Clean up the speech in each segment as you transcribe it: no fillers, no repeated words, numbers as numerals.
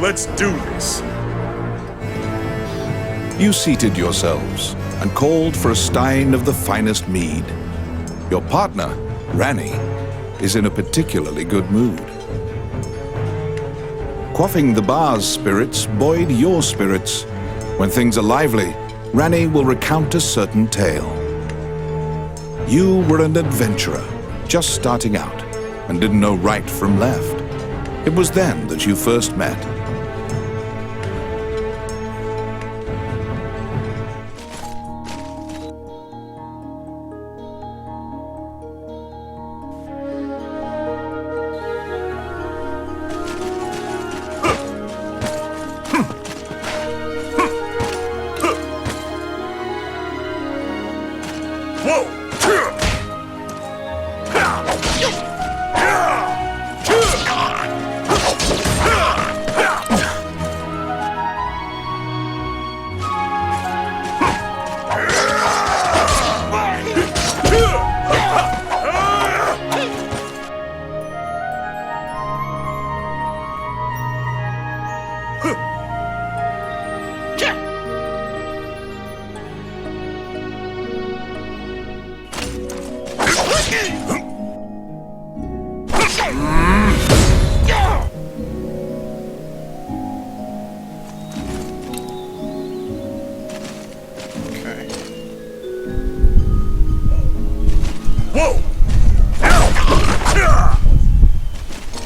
Let's do this. You seated yourselves and called for a stein of the finest mead. Your partner, Ranny, is in a particularly good mood. Quaffing the bar's spirits buoyed your spirits. When things are lively, Ranny will recount a certain tale. You were an adventurer, just starting out, and didn't know right from left. It was then that you first met.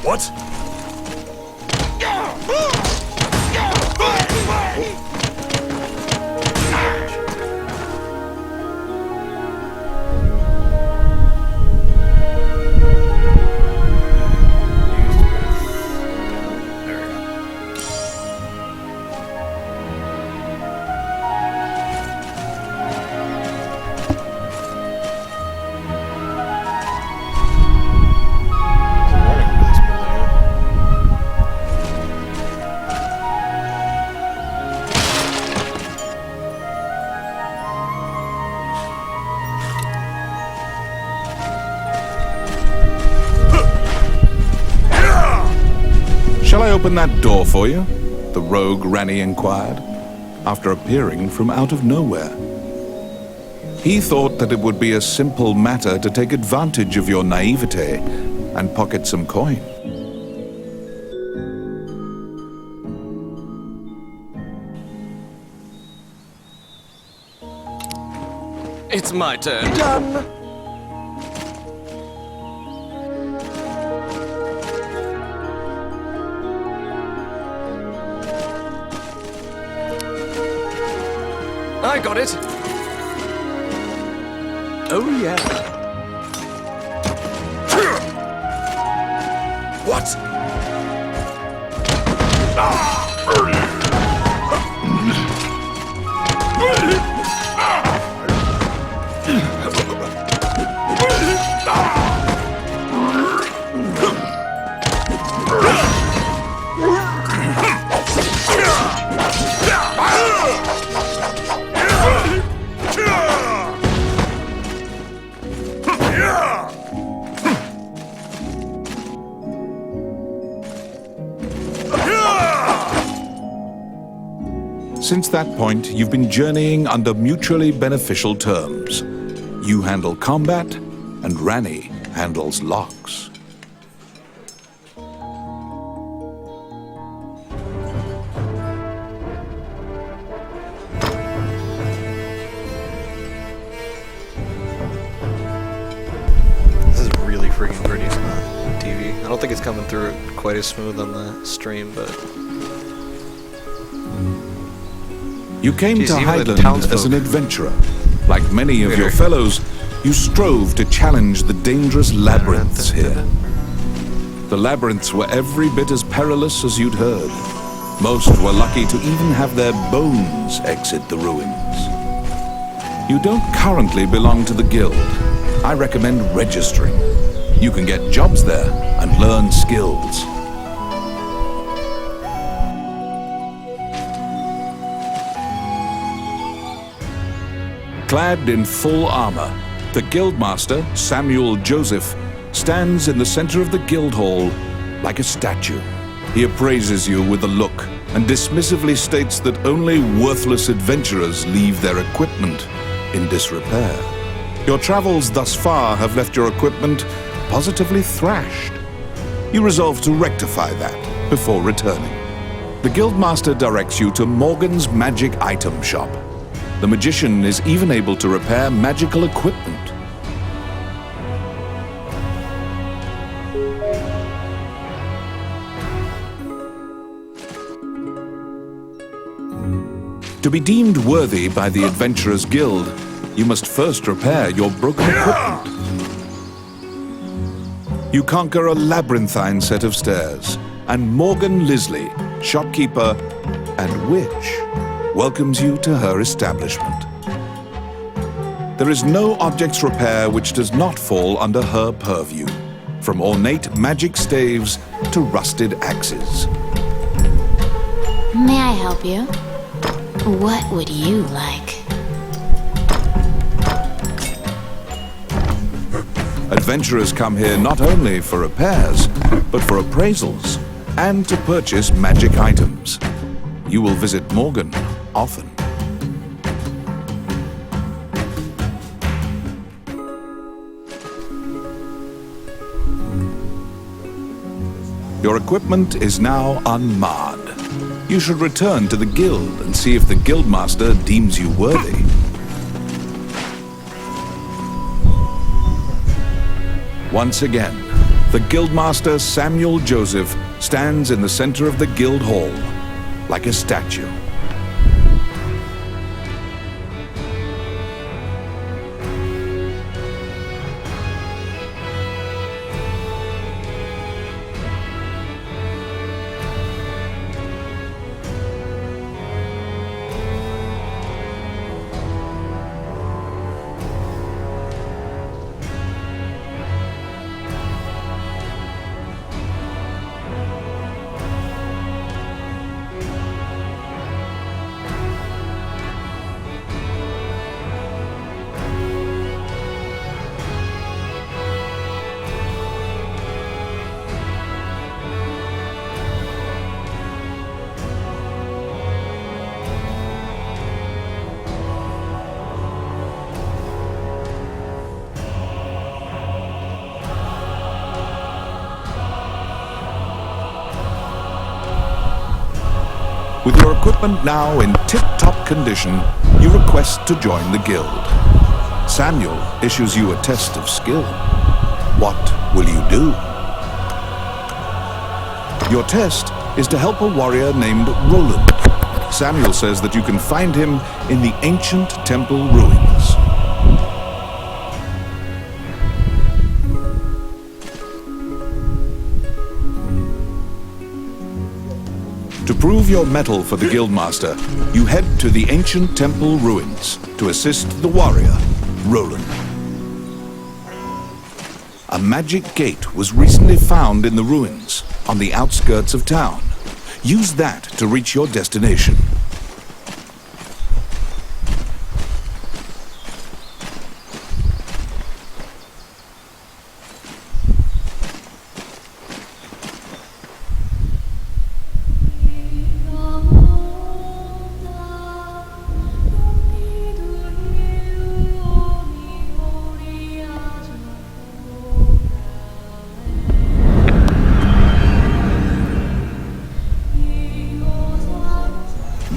What? Shall I open that door for you? The rogue Ranny inquired, after appearing from out of nowhere. He thought that it would be a simple matter to take advantage of your naivete and pocket some coin. It's my turn. Done! I got it. Oh yeah. What? Since that point, you've been journeying under mutually beneficial terms. You handle combat, and Ranny handles locks. This is really freaking pretty on the TV. I don't think it's coming through quite as smooth on the stream, but... You came Jeez, to even the Highland townsfolk. as an adventurer. Like many of your fellows, you strove to challenge the dangerous labyrinths here. The labyrinths were every bit as perilous as you'd heard. Most were lucky to even have their bones exit the ruins. You don't currently belong to the guild. I recommend registering. You can get jobs there and learn skills. Clad in full armor, the guildmaster, Samuel Joseph, stands in the center of the guild hall like a statue. He appraises you with a look and dismissively states that only worthless adventurers leave their equipment in disrepair. Your travels thus far have left your equipment positively thrashed. You resolve to rectify that before returning. The Guildmaster directs you to Morgan's magic item shop. The magician is even able to repair magical equipment. To be deemed worthy by the Adventurers Guild, you must first repair your broken equipment. You conquer a labyrinthine set of stairs, and Morgan Lisley, shopkeeper and witch, welcomes you to her establishment. There is no objects repair which does not fall under her purview, from ornate magic staves to rusted axes. May I help you? What would you like? Adventurers come here not only for repairs, but for appraisals and to purchase magic items. You will visit Morgan often. Your equipment is now unmarred. You should return to the guild and see if the guildmaster deems you worthy. Once again, the guildmaster Samuel Joseph stands in the center of the guild hall, like a statue. With your equipment now in tip-top condition, you request to join the guild. Samuel issues you a test of skill. What will you do? Your test is to help a warrior named Roland. Samuel says that you can find him in the ancient temple ruins. To prove your mettle for the Guildmaster, you head to the ancient temple ruins to assist the warrior, Roland. A magic gate was recently found in the ruins on the outskirts of town. Use that to reach your destination.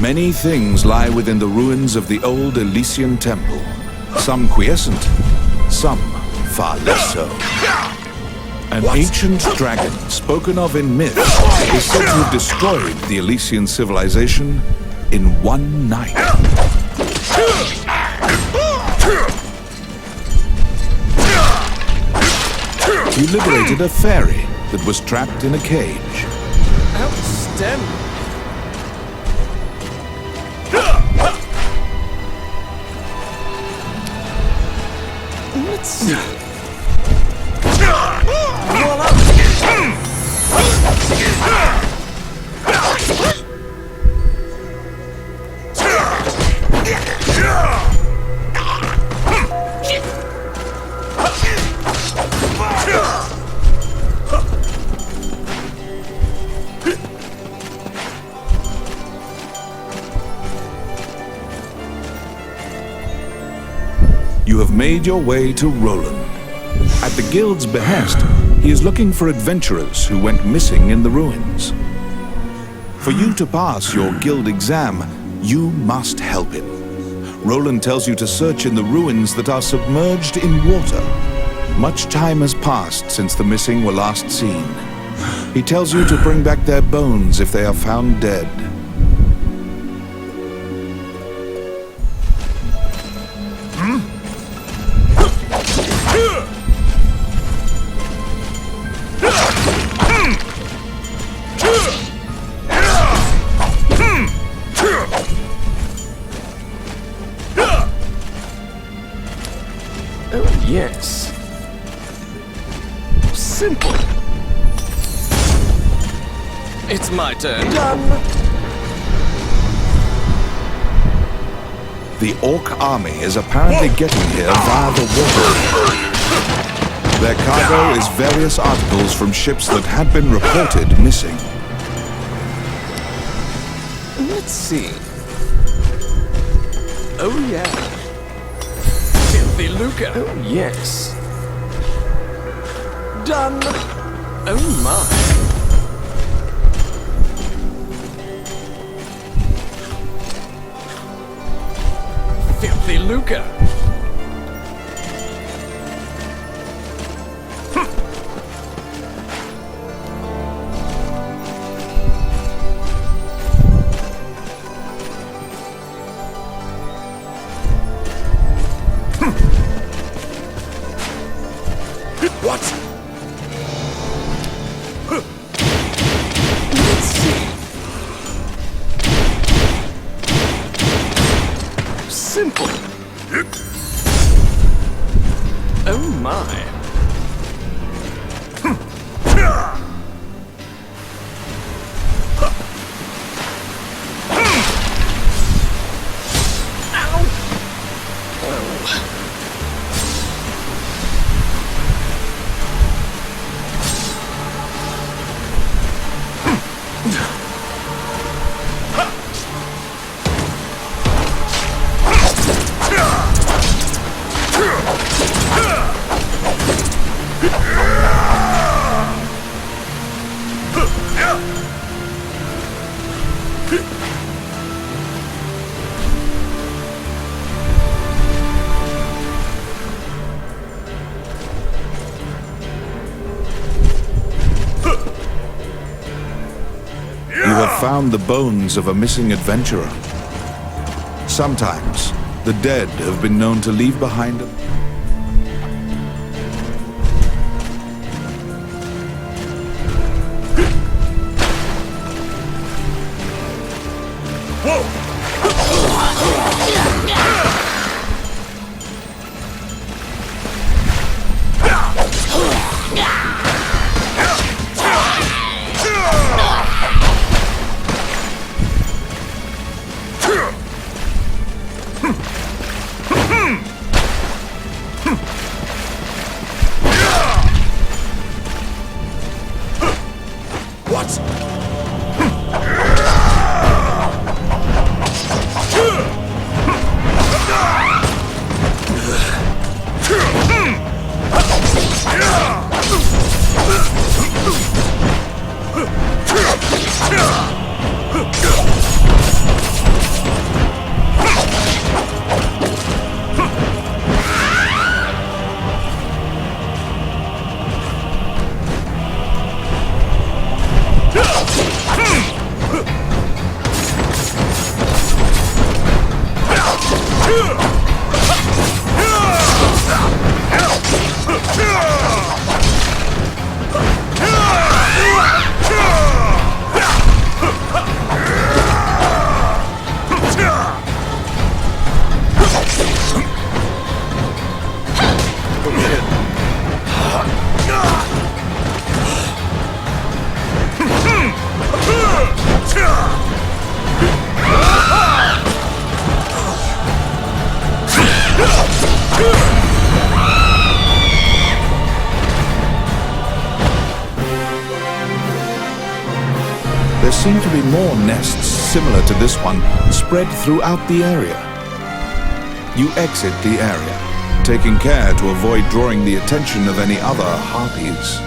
Many things lie within the ruins of the old Elysian temple. Some quiescent, some far less so. An ancient dragon, spoken of in myth, is said to have destroyed the Elysian civilization in one night. You liberated a fairy that was trapped in a cage. Outstanding. Let's see. You have made your way to Roland. At the guild's behest, he is looking for adventurers who went missing in the ruins. For you to pass your guild exam, you must help him. Roland tells you to search in the ruins that are submerged in water. Much time has passed since the missing were last seen. He tells you to bring back their bones if they are found dead. Oh, yes. Simple. It's my turn. Done. The Orc army is apparently getting here via the water. Their cargo is various articles from ships that had been reported missing. Let's see. Oh, yeah. Filthy lucre. Oh, yes. Done. Oh, my. Filthy lucre. What? Let's see. Simple. Oh my. You have found the bones of a missing adventurer. Sometimes, the dead have been known to leave behind them. There seem to be more nests similar to this one spread throughout the area. You exit the area. taking care to avoid drawing the attention of any other harpies.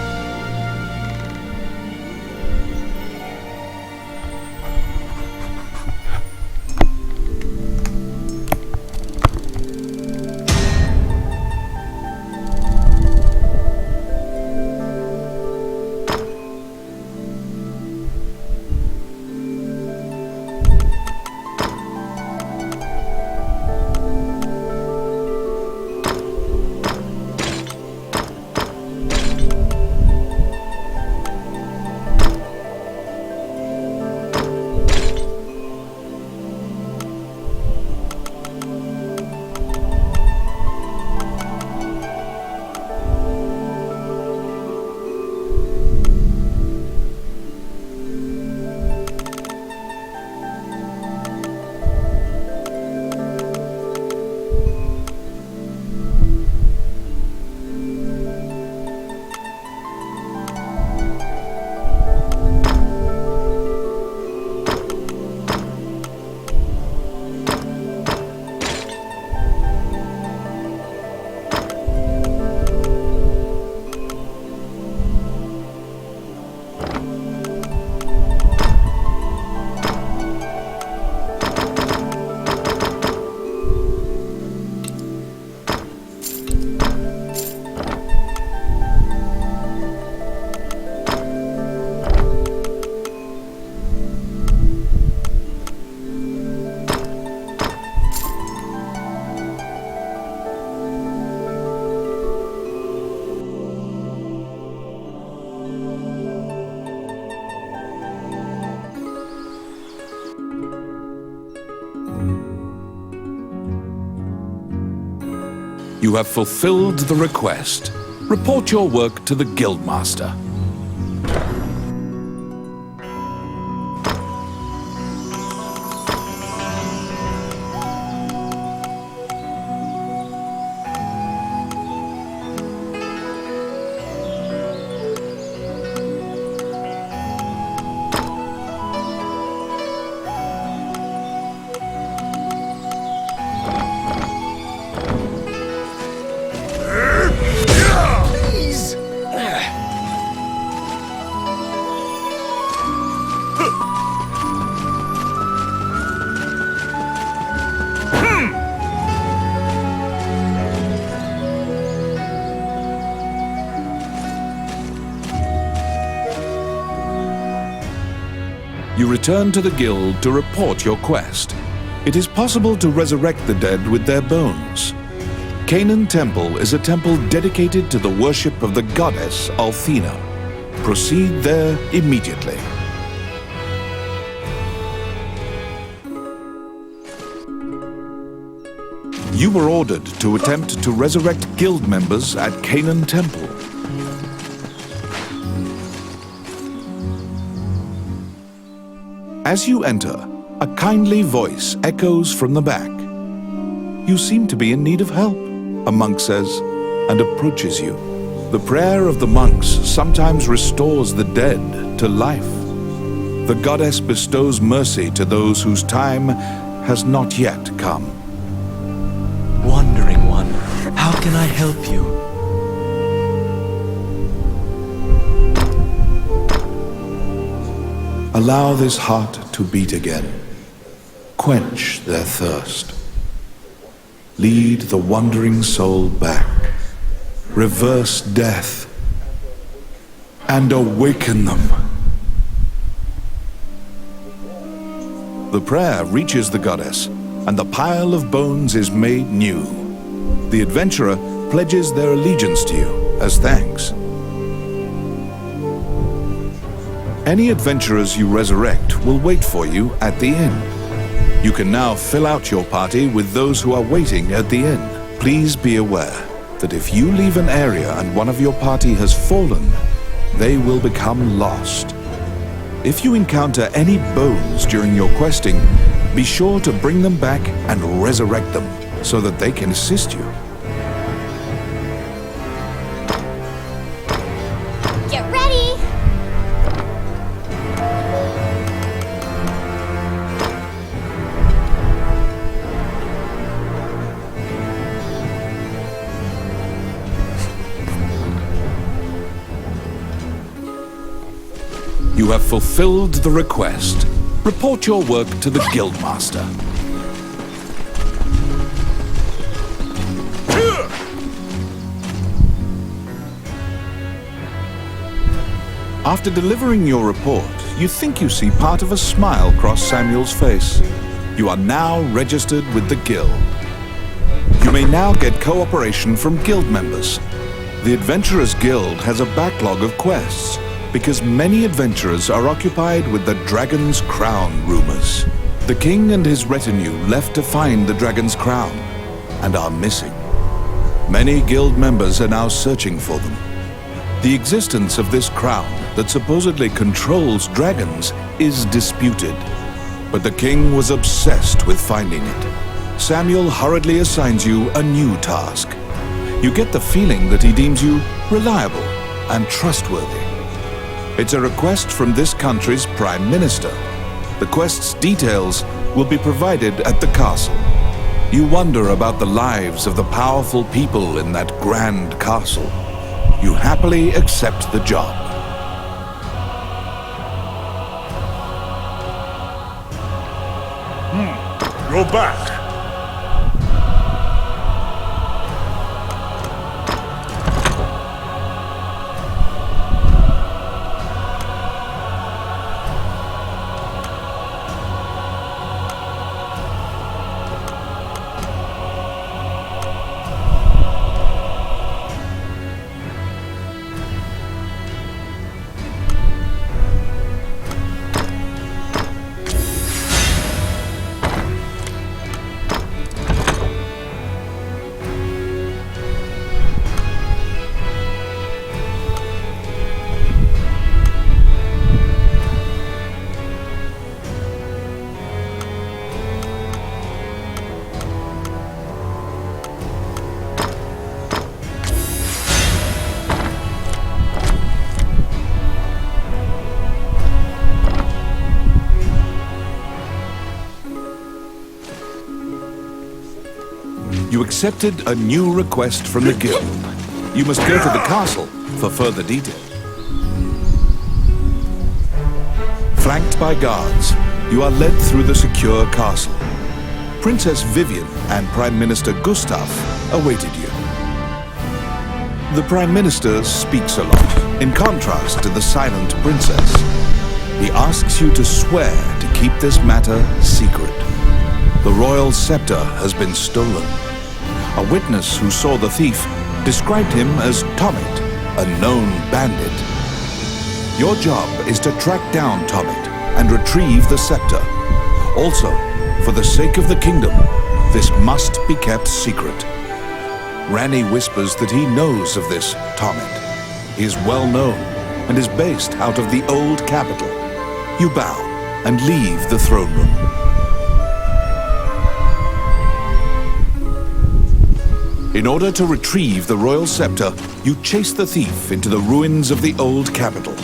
You have fulfilled the request. Report your work to the Guildmaster. You return to the guild to report your quest. It is possible to resurrect the dead with their bones. Canaan Temple is a temple dedicated to the worship of the goddess Althena. Proceed there immediately. You were ordered to attempt to resurrect guild members at Canaan Temple. As you enter, a kindly voice echoes from the back. You seem to be in need of help, a monk says, and approaches you. The prayer of the monks sometimes restores the dead to life. The goddess bestows mercy to those whose time has not yet come. Wandering one, how can I help you? Allow this heart to beat again. Quench their thirst. Lead the wandering soul back. Reverse death. And awaken them. The prayer reaches the goddess, and the pile of bones is made new. The adventurer pledges their allegiance to you as thanks. Any adventurers you resurrect will wait for you at the inn. You can now fill out your party with those who are waiting at the inn. Please be aware that if you leave an area and one of your party has fallen, they will become lost. If you encounter any bones during your questing, be sure to bring them back and resurrect them so that they can assist you. Get ready! You have fulfilled the request. Report your work to the Guildmaster. After delivering your report, you think you see part of a smile cross Samuel's face. You are now registered with the Guild. You may now get cooperation from Guild members. The Adventurers Guild has a backlog of quests because many adventurers are occupied with the Dragon's Crown rumors. The king and his retinue left to find the Dragon's Crown and are missing. Many Guild members are now searching for them. The existence of this crown that supposedly controls dragons is disputed, but the king was obsessed with finding it. Samuel hurriedly assigns you a new task. You get the feeling that he deems you reliable and trustworthy. It's a request from this country's Prime Minister. The quest's details will be provided at the castle. You wonder about the lives of the powerful people in that grand castle. You happily accept the job. You're back. You accepted a new request from the Guild. You must go to the castle for further detail. Flanked by guards, you are led through the secure castle. Princess Vivian and Prime Minister Gustav awaited you. The Prime Minister speaks a lot, in contrast to the silent princess. He asks you to swear to keep this matter secret. The royal scepter has been stolen. A witness who saw the thief described him as Tomit, a known bandit. Your job is to track down Tomit and retrieve the scepter. Also, for the sake of the kingdom, this must be kept secret. Ranni whispers that he knows of this Tomit. He is well known and is based out of the old capital. You bow and leave the throne room. In order to retrieve the royal scepter, you chase the thief into the ruins of the old capital.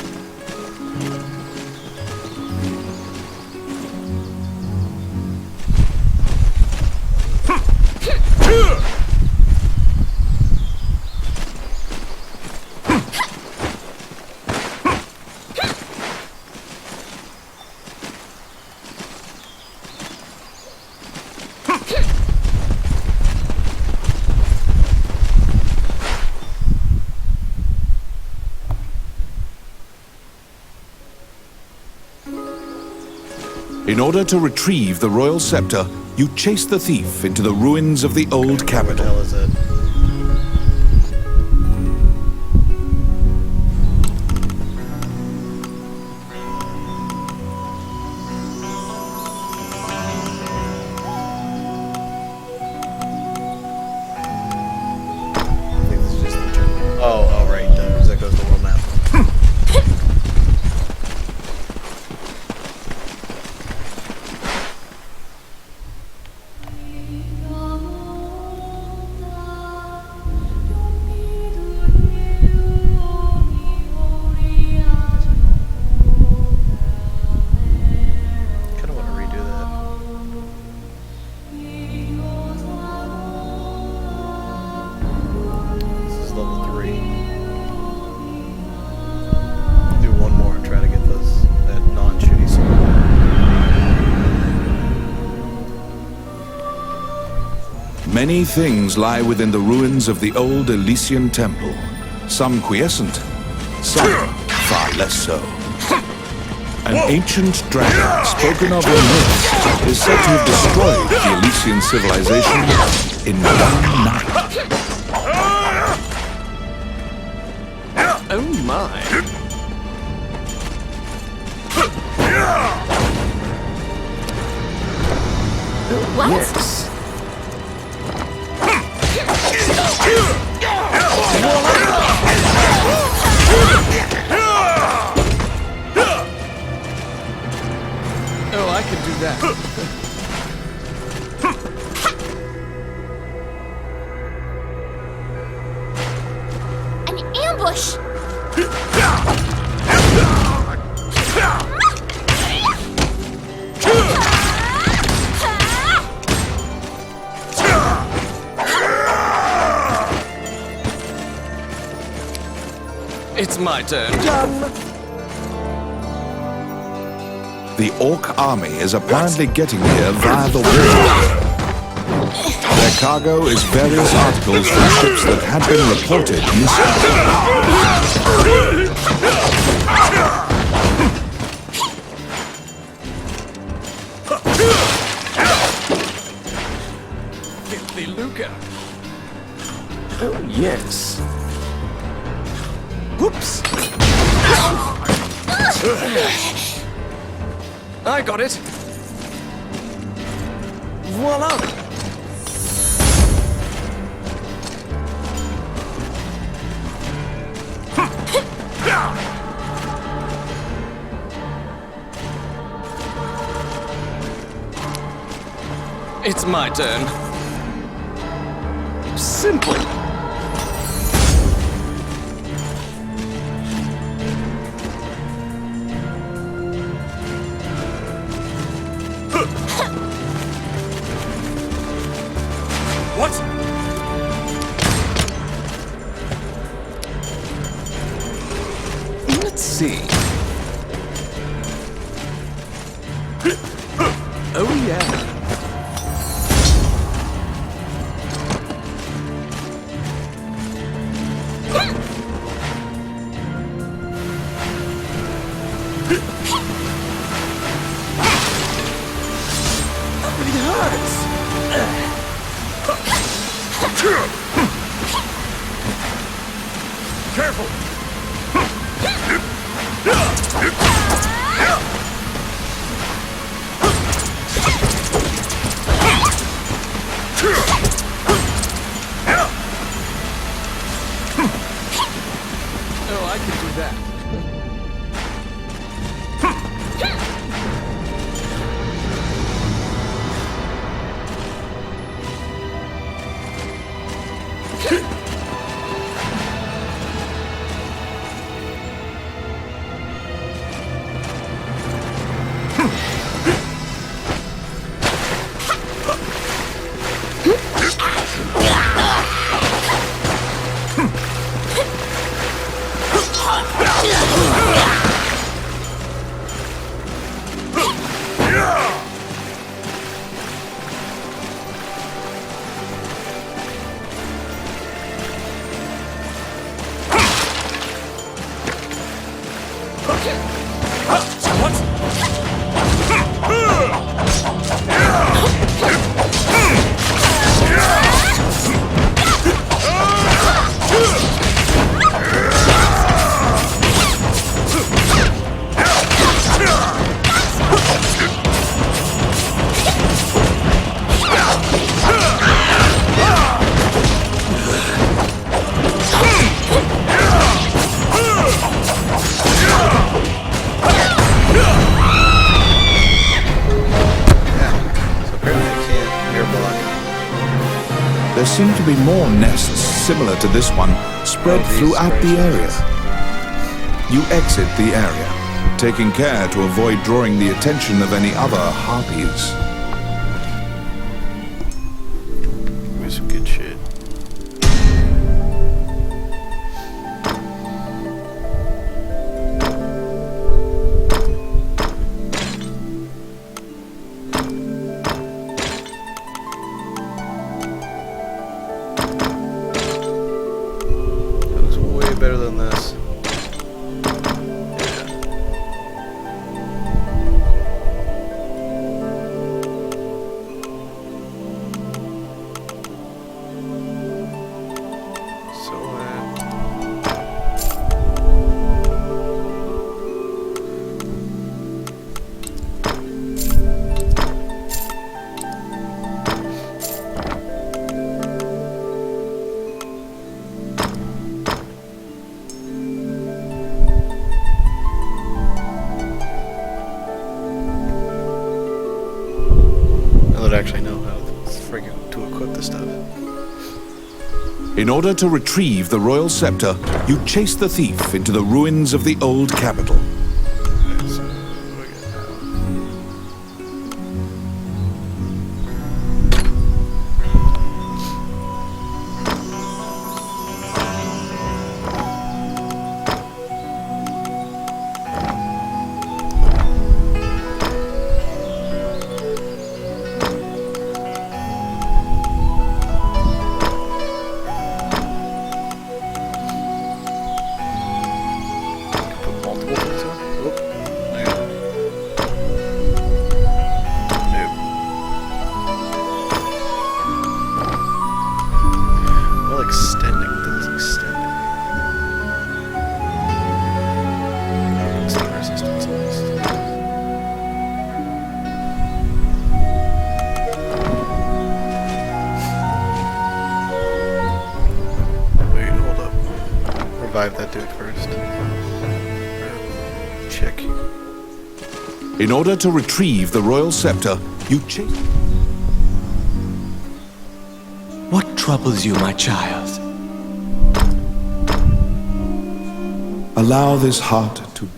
In order to retrieve the royal scepter, you chase the thief into the ruins of the old capital. What the hell is it? I think this is just the terminal. Oh, right. That goes to the world map. Many things lie within the ruins of the old Elysian temple. Some quiescent, some far less so. An ancient dragon, spoken of in myths, is said to have destroyed the Elysian civilization in one night. Oh my. What? Yes. Oh, I can do that. An ambush! It's my turn. The Orc army is apparently getting here via the water. Their cargo is various articles from ships that had been reported missing. Filthy Luca. Oh, yes. Whoops. I got it. Voila. It's my turn. Simple. What? Let's see. Oh yeah. It hurts. Careful. Oh, I can do that. There seem to be more nests similar to this one spread throughout the area. You exit the area, taking care to avoid drawing the attention of any other harpies. Here's some good shit. way better than this. Actually know how to equip this stuff. In order to retrieve the royal scepter, you chase the thief into the ruins of the old capital. Okay, so what do we revive that dude first. Or chick. In order to retrieve the royal scepter, you chase... What troubles you, my child? Allow this heart to...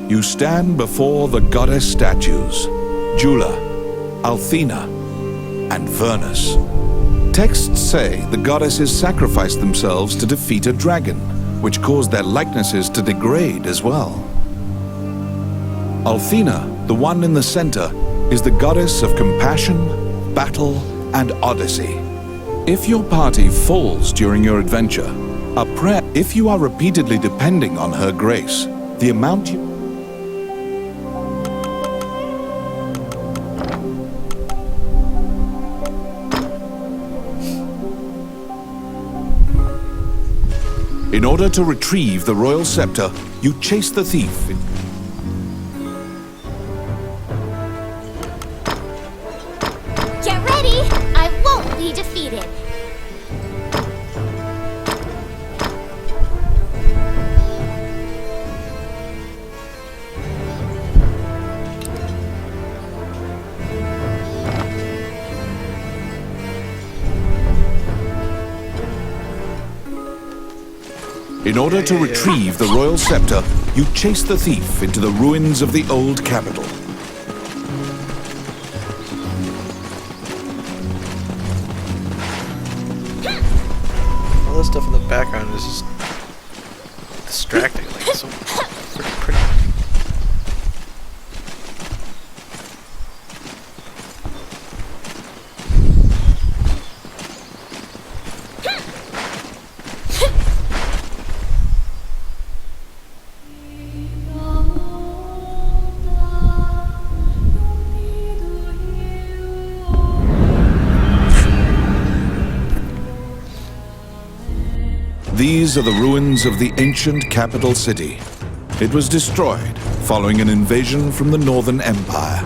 You stand before the goddess statues, Jula, Althena, and Vernus. Texts say the goddesses sacrificed themselves to defeat a dragon, which caused their likenesses to degrade as well. Althena, the one in the center, is the goddess of compassion, battle, and odyssey. If your party falls during your adventure, a prayer, if you are repeatedly depending on her grace, the amount you... In order to retrieve the royal scepter, you chase the thief. Get ready! I won't be defeated. In order to retrieve the royal scepter, you chase the thief into the ruins of the old capital. All this stuff in the background is just distracting. Like, it's so freaking pretty. These are the ruins of the ancient capital city. It was destroyed following an invasion from the Northern Empire.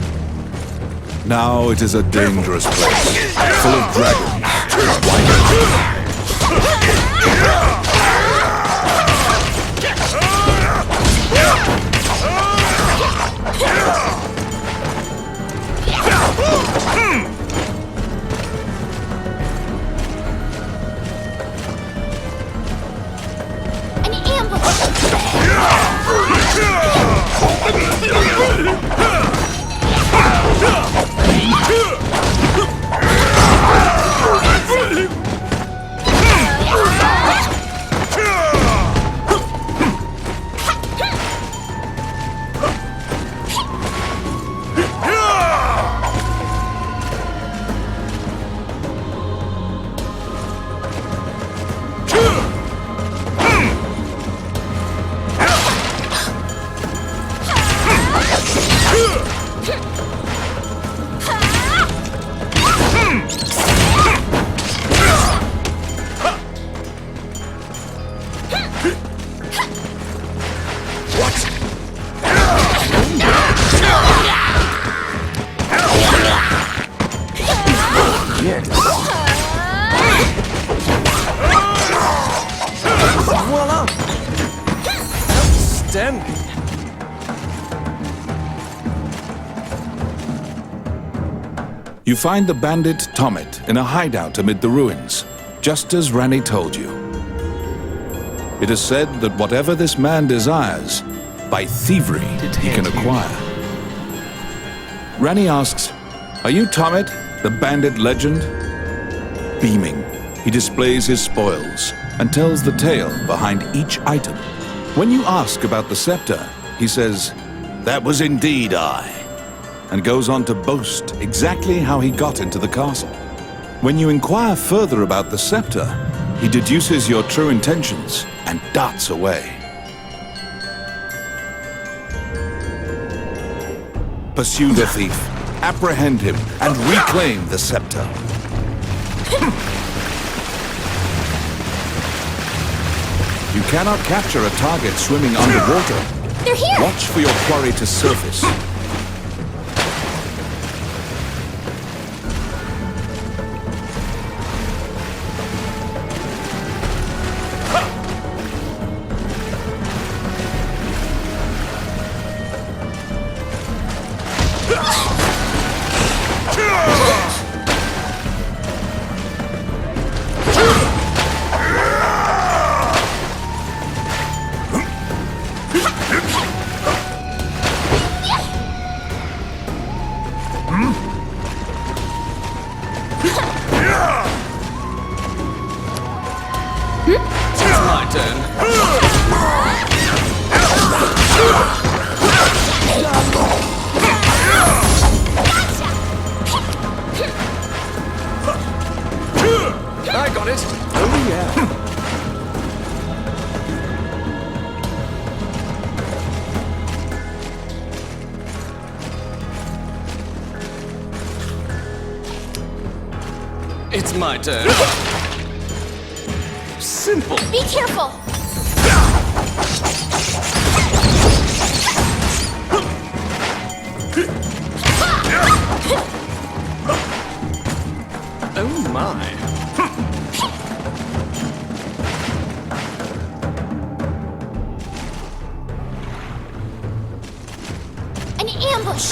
Now it is a dangerous place, full of dragons and wild. You find the bandit Tomet in a hideout amid the ruins, just as Rani told you. It is said that whatever this man desires, by thievery he can acquire. Rani asks, "Are you Tomet, the bandit legend?" Beaming, he displays his spoils and tells the tale behind each item. When you ask about the scepter, he says, "That was indeed I," and goes on to boast exactly how he got into the castle. When you inquire further about the scepter, he deduces your true intentions and darts away. Pursue the thief, apprehend him, and reclaim the scepter. You cannot capture a target swimming underwater. They're here! Watch for your quarry to surface. It's my turn. I got it. Oh yeah. It's my turn. Simple. Be careful! Oh my. An ambush!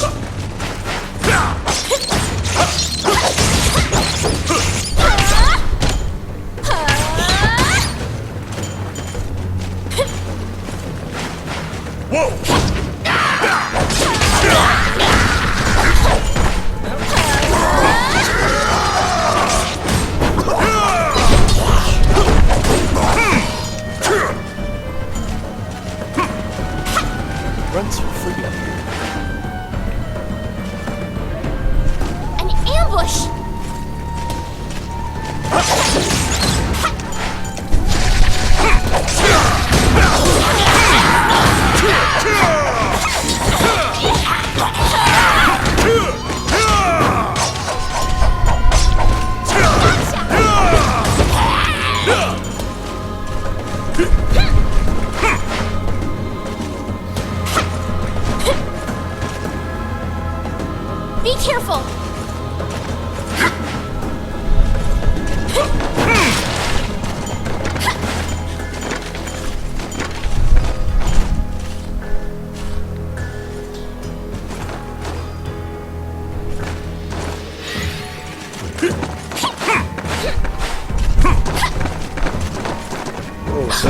Runs for free. An ambush! Be careful! Oh, so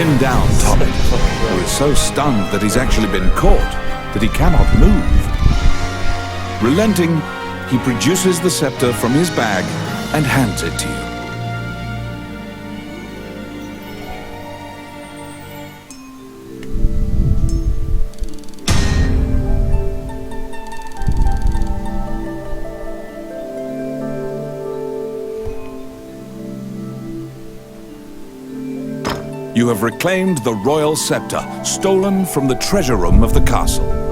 pin down Tommit, who is so stunned that he's actually been caught that he cannot move. Relenting, he produces the scepter from his bag and hands it to you. You have reclaimed the royal scepter, stolen from the treasure room of the castle.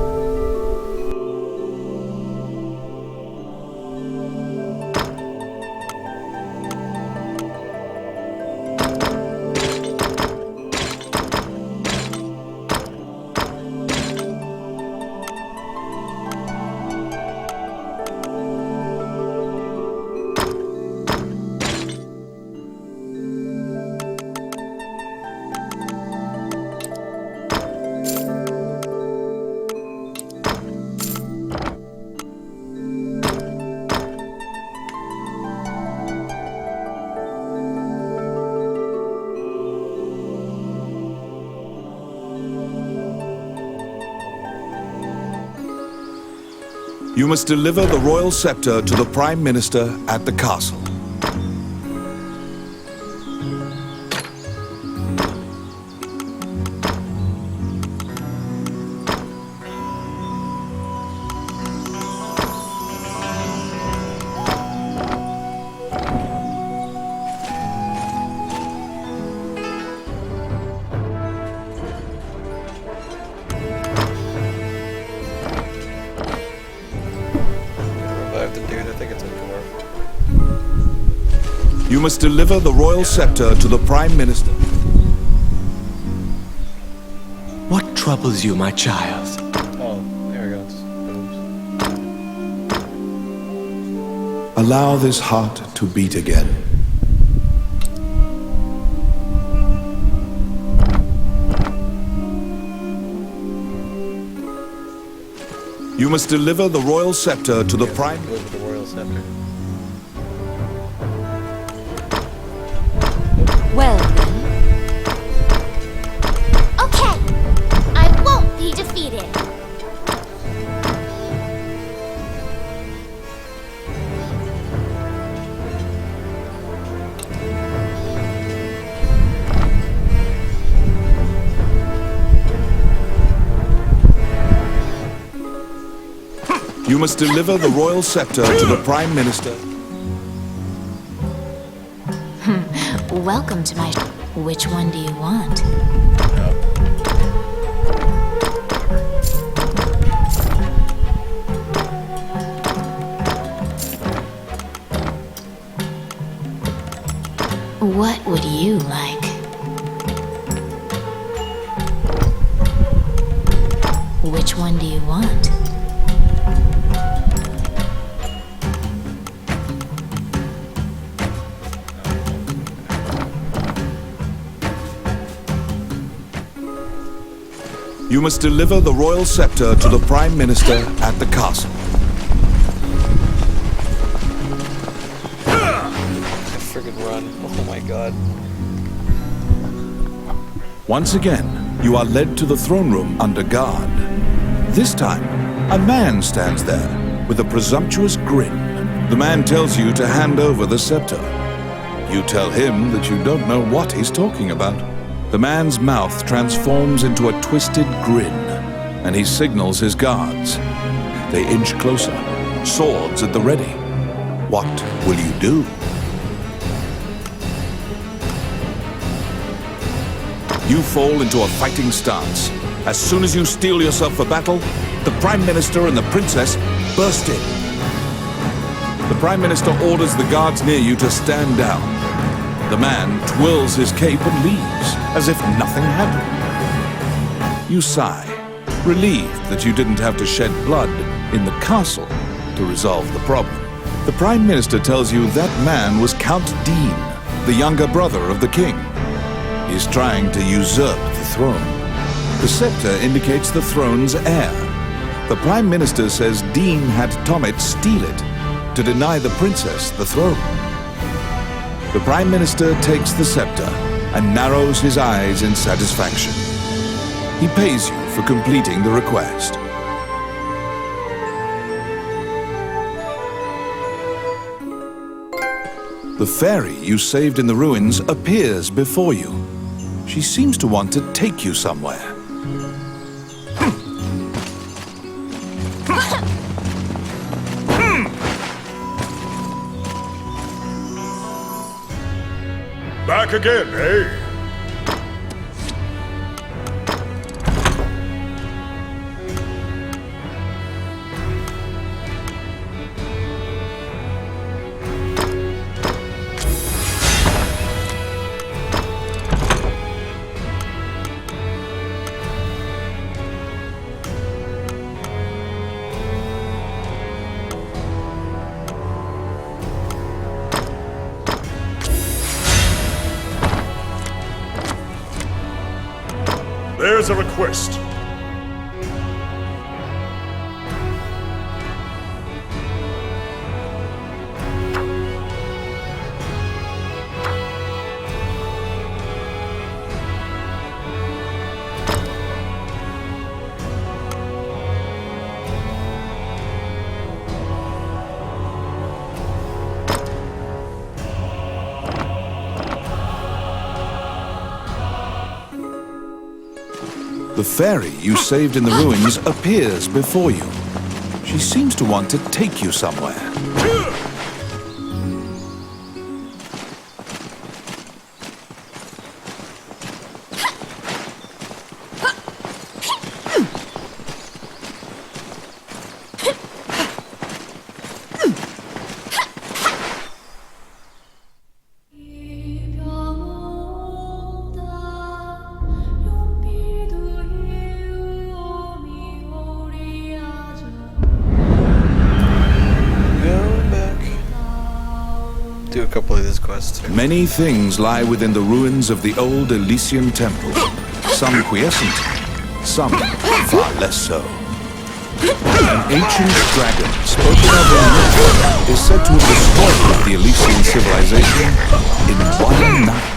You must deliver the royal scepter to the Prime Minister at the castle. You must deliver the royal scepter to the Prime Minister. What troubles you, my child? Oh, there it goes. Oops. Allow this heart to beat again. You must deliver the royal scepter to the Prime Minister. Deliver the royal scepter. Well then. Okay! I won't be defeated! You must deliver the royal scepter to the Prime Minister. Welcome to my... Which one do you want? What would you like? Which one do you want? You must deliver the royal scepter to the Prime Minister at the castle. Friggin' run. Oh my god. Once again, you are led to the throne room under guard. This time, a man stands there with a presumptuous grin. The man tells you to hand over the scepter. You tell him that you don't know what he's talking about. The man's mouth transforms into a twisted grin, and he signals his guards. They inch closer, swords at the ready. What will you do? You fall into a fighting stance. As soon as you steel yourself for battle, the Prime Minister and the Princess burst in. The Prime Minister orders the guards near you to stand down. The man twirls his cape and leaves, as if nothing happened. You sigh, relieved that you didn't have to shed blood in the castle to resolve the problem. The Prime Minister tells you that man was Count Dean, the younger brother of the king. He's trying to usurp the throne. The scepter indicates the throne's heir. The Prime Minister says Dean had Tommit steal it to deny the princess the throne. The Prime Minister takes the scepter and narrows his eyes in satisfaction. He pays you for completing the request. The fairy you saved in the ruins appears before you. She seems to want to take you somewhere. Back again, eh? There's a request. The fairy you saved in the ruins appears before you. She seems to want to take you somewhere. Do a couple of these quests too. Many things lie within the ruins of the old Elysian temple. Some quiescent, some far less so. An ancient dragon, spoken of in myth, is said to have destroyed the Elysian civilization in one night.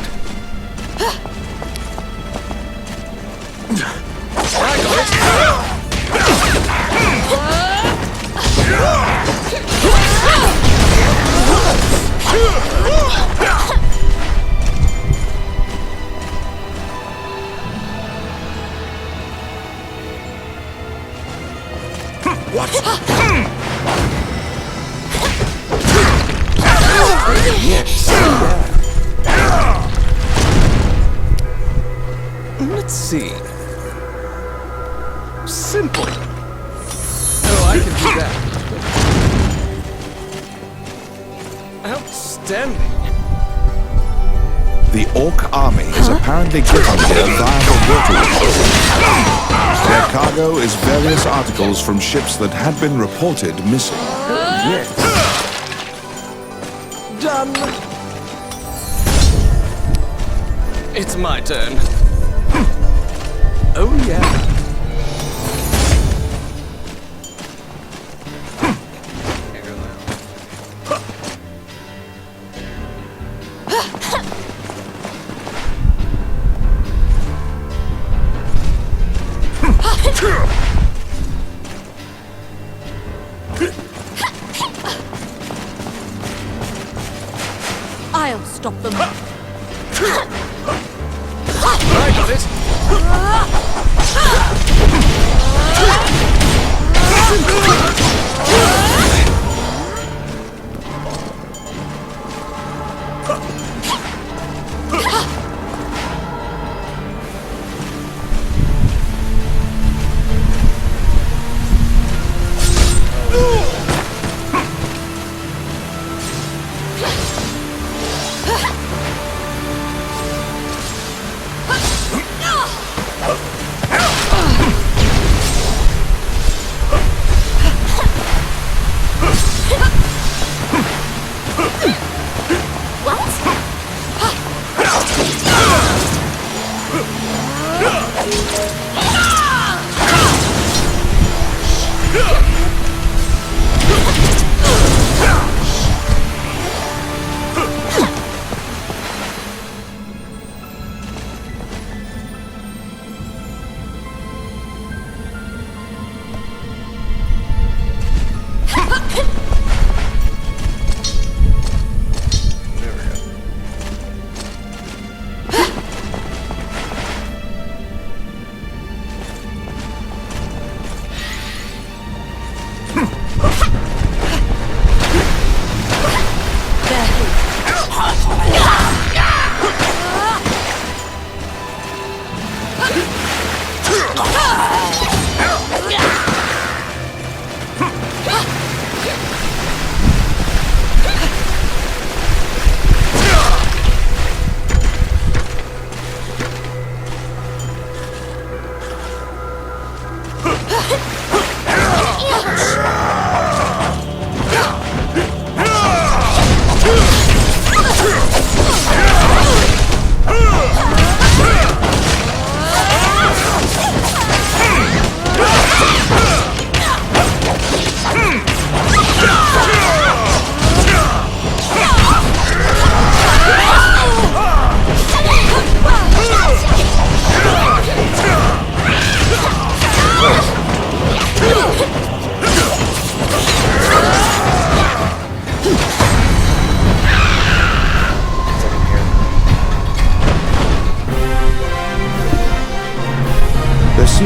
Let's see. Simple. Oh, I can do that. Outstanding. The Orc army is apparently getting here via the waterways. Their cargo is various articles from ships that had been reported missing. Yes. Done. It's my turn. Oh yeah. I'll stop them. I got it.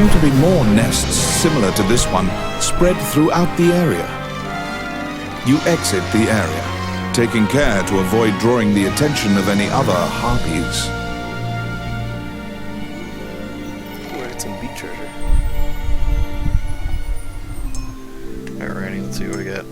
seem to be more nests similar to this one spread throughout the area. You exit the area, taking care to avoid drawing the attention of any other harpies. We'll get some beach treasure. Alright, Randy, let's see what we get.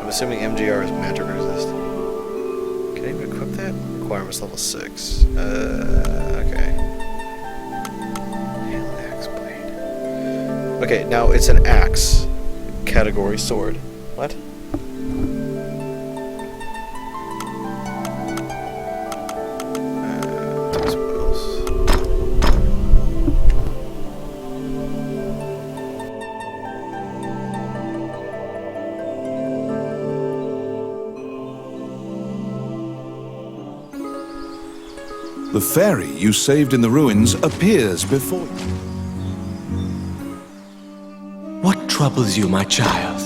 Assuming MGR is magic resist. Can I even equip that? Requirements level 6. Okay. Hail axe blade. Okay, now it's an axe. Category sword. What? The fairy you saved in the ruins appears before you. What troubles you, my child?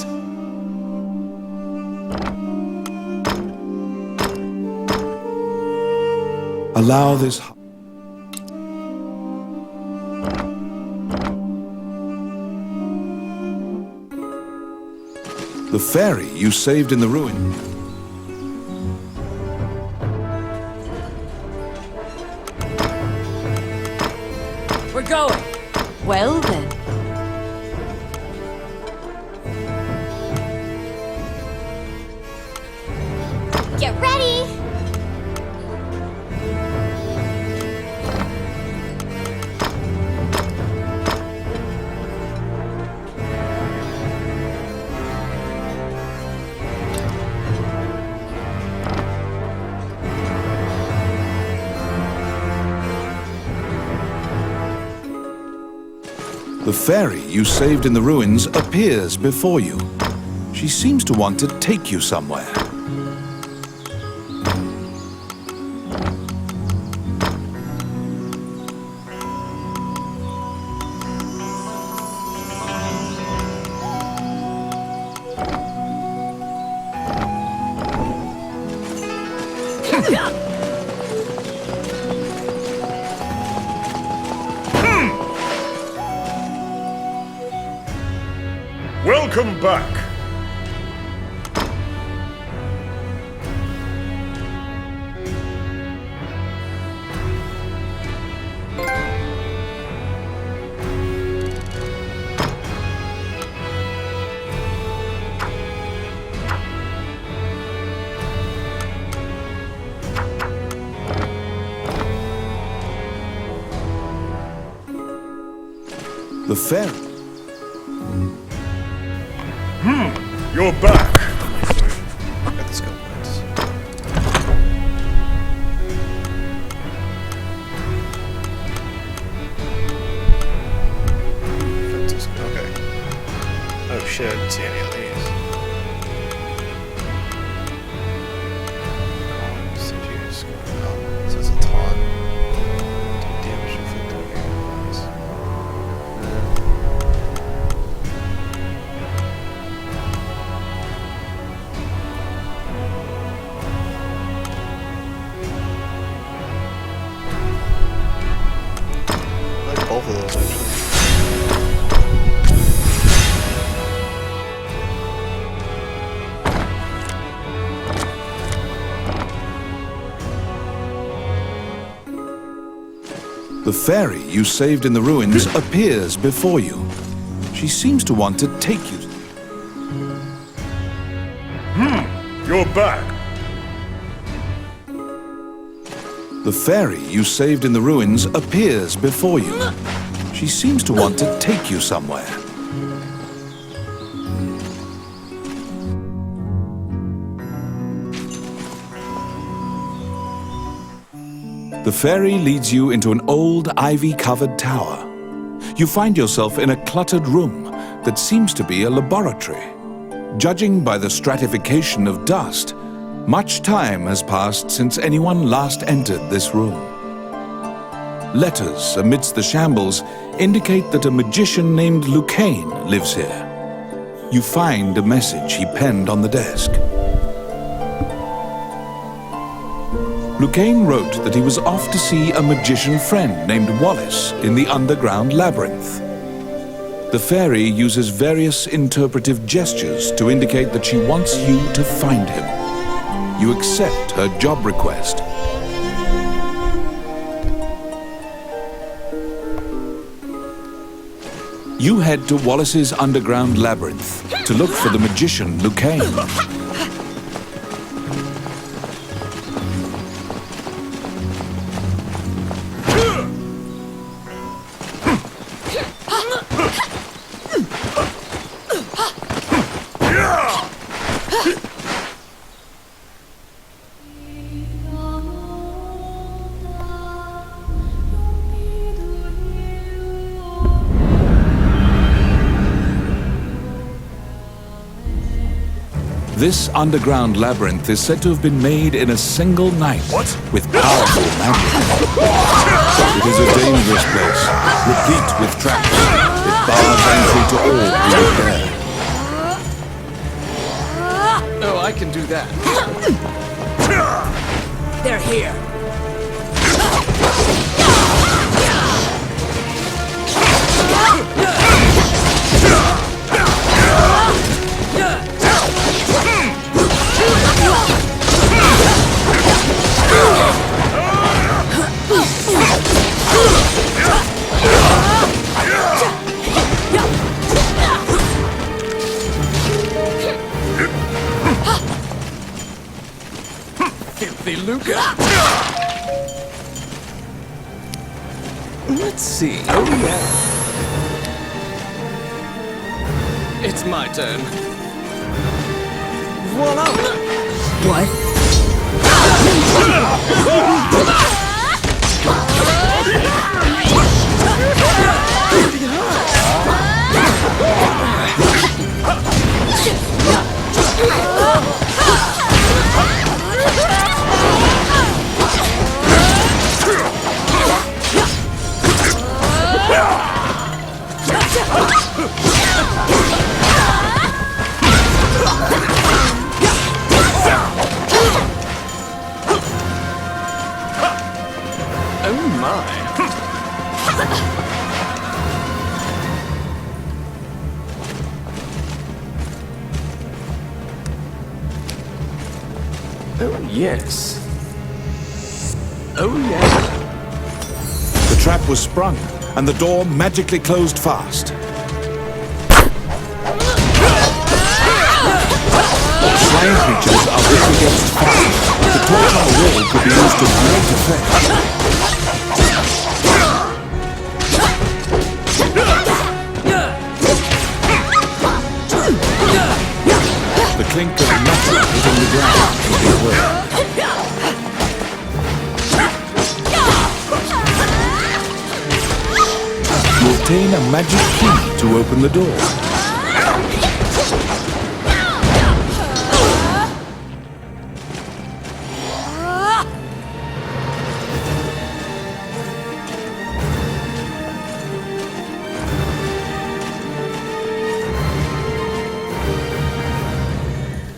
Allow this... The fairy you saved in the ruin. We're going. Well then. Get ready! The fairy you saved in the ruins appears before you. She seems to want to take you somewhere. Welcome back. The fairy... You're back. Got the skill points. Okay. Oh shit, I didn't see any of these. Oh, this is a taunt. Do damage inflicted on your enemies. I like both of those actually. The fairy you saved in the ruins appears before you. She seems to want to take you. You're back. The fairy you saved in the ruins appears before you. She seems to want to take you somewhere. The fairy leads you into an old ivy-covered tower. You find yourself in a cluttered room that seems to be a laboratory. Judging by the stratification of dust, much time has passed since anyone last entered this room. Letters amidst the shambles indicate that a magician named Lucane lives here. You find a message he penned on the desk. Lucane wrote that he was off to see a magician friend named Wallace in the underground labyrinth. The fairy uses various interpretive gestures to indicate that she wants you to find him. You accept her job request. You head to Wallace's underground labyrinth to look for the magician Lucane. This underground labyrinth is said to have been made in a single night with powerful magic. It is a dangerous place, replete with traps. It bars entry to all who are there. Oh, I can do that. They're here. Filthy Luca. Let's see. Oh, yeah. It's my turn. Voila! What? Oh my. Oh yes. Oh yeah. The trap was sprung, and the door magically closed fast. Flying creatures are weak against fire. The torch on the wall could be used to great effect. The clink of metal hitting the ground can be heard. You obtain a magic key to open the door.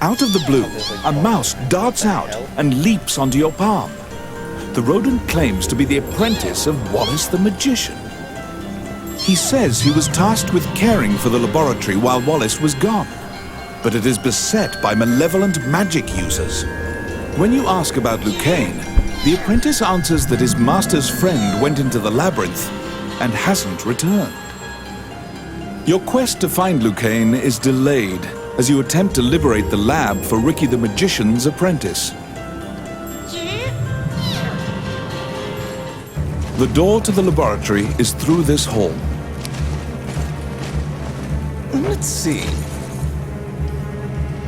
Out of the blue, a mouse darts out and leaps onto your palm. The rodent claims to be the apprentice of Wallace the magician. He says he was tasked with caring for the laboratory while Wallace was gone, but it is beset by malevolent magic users. When you ask about Lucane, the apprentice answers that his master's friend went into the labyrinth and hasn't returned. Your quest to find Lucane is delayed as you attempt to liberate the lab for Ricky the Magician's apprentice. The door to the laboratory is through this hall. Let's see.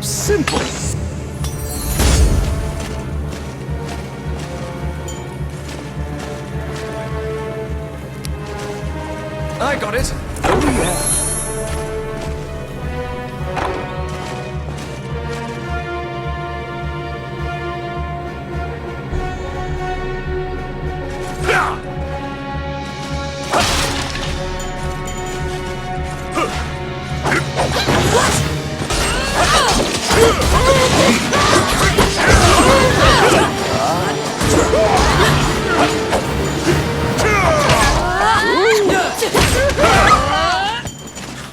Simple. I got it. Oh, yeah.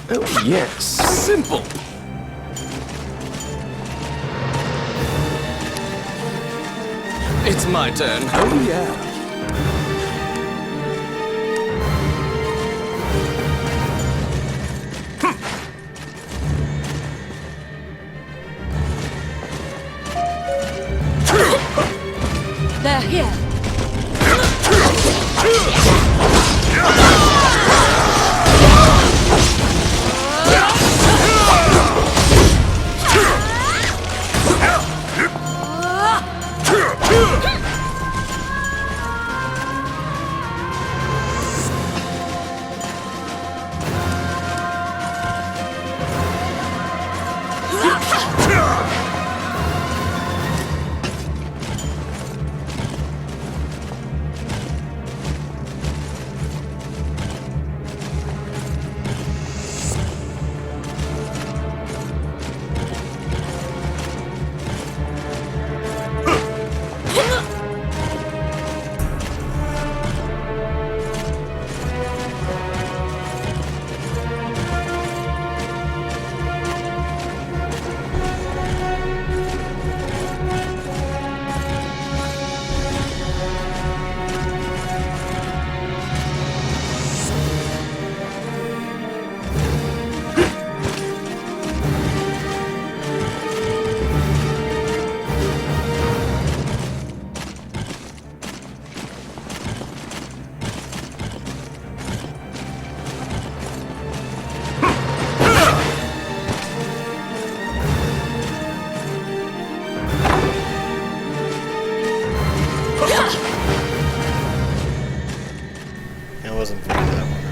Oh, yes. Simple. It's my turn. Oh, yeah. They're here.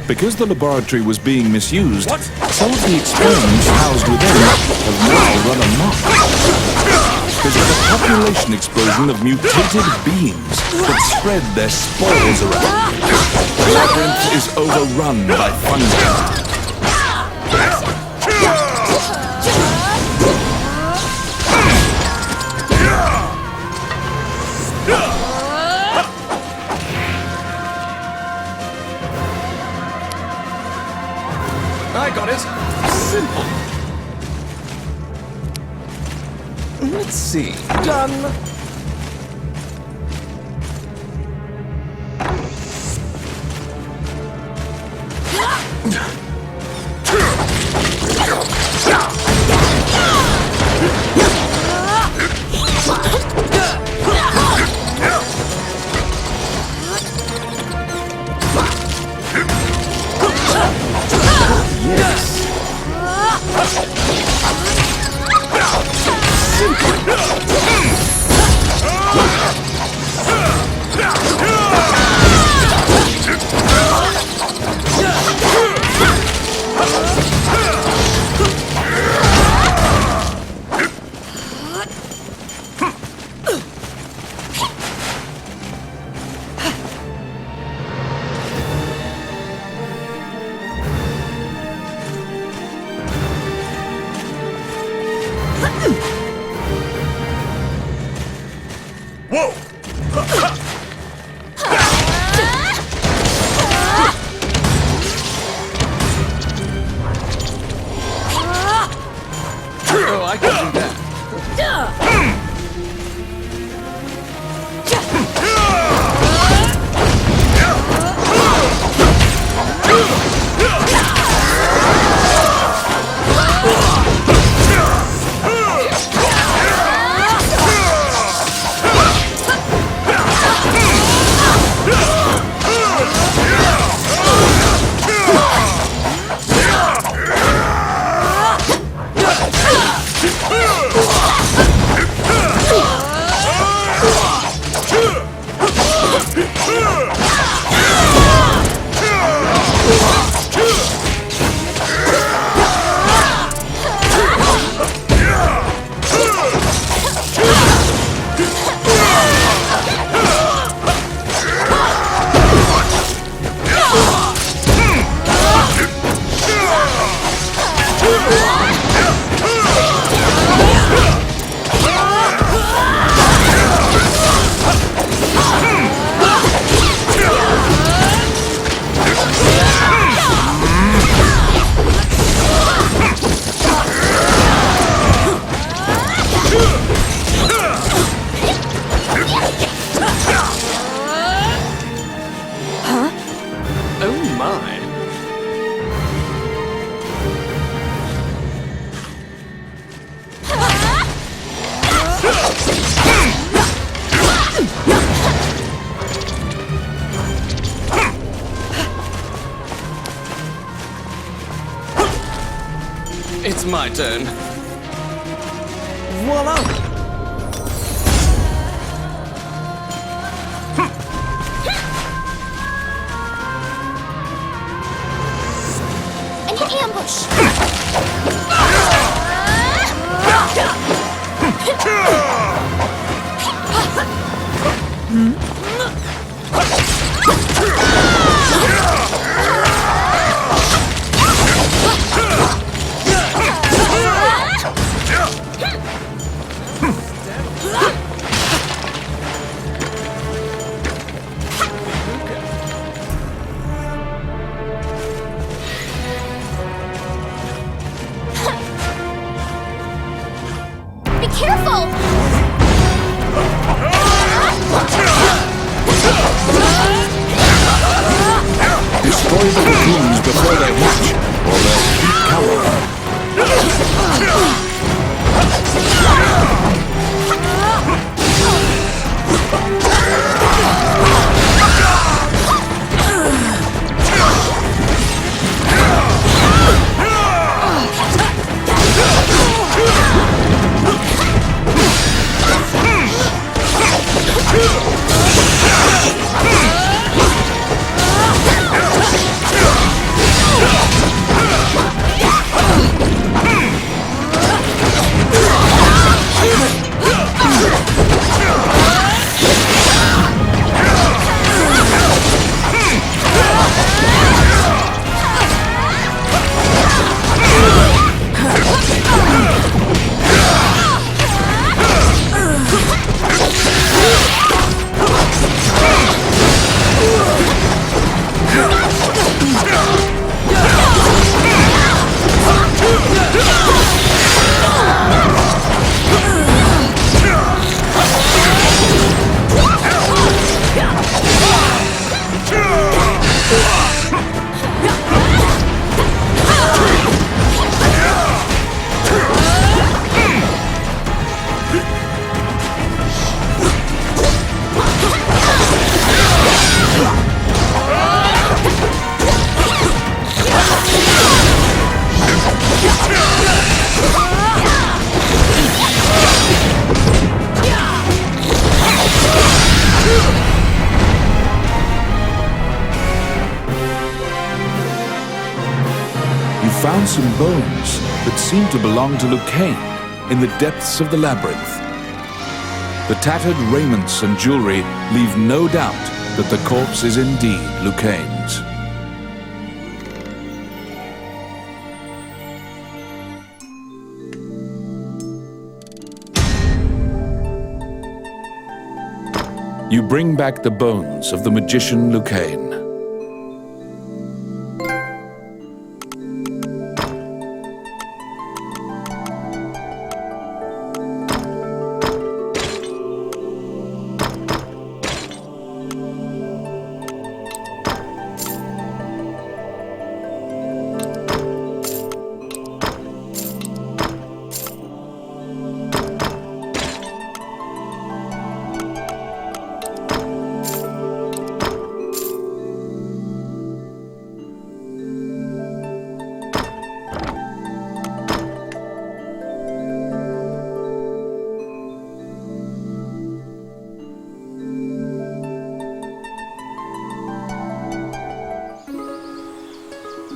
Because the laboratory was being misused, some of the experiments housed within have now run amok. There's been a population explosion of mutated beings that spread their spores around. The labyrinth is overrun by fungi. I got it. Simple. Let's see. Done. It's my turn. Voila! An ambush! Be careful! Destroy the raccoons before they hatch, or they'll keep coming. Found some bones that seem to belong to Lucane in the depths of the labyrinth. The tattered raiments and jewelry leave no doubt that the corpse is indeed Lucane's. You bring back the bones of the magician Lucane.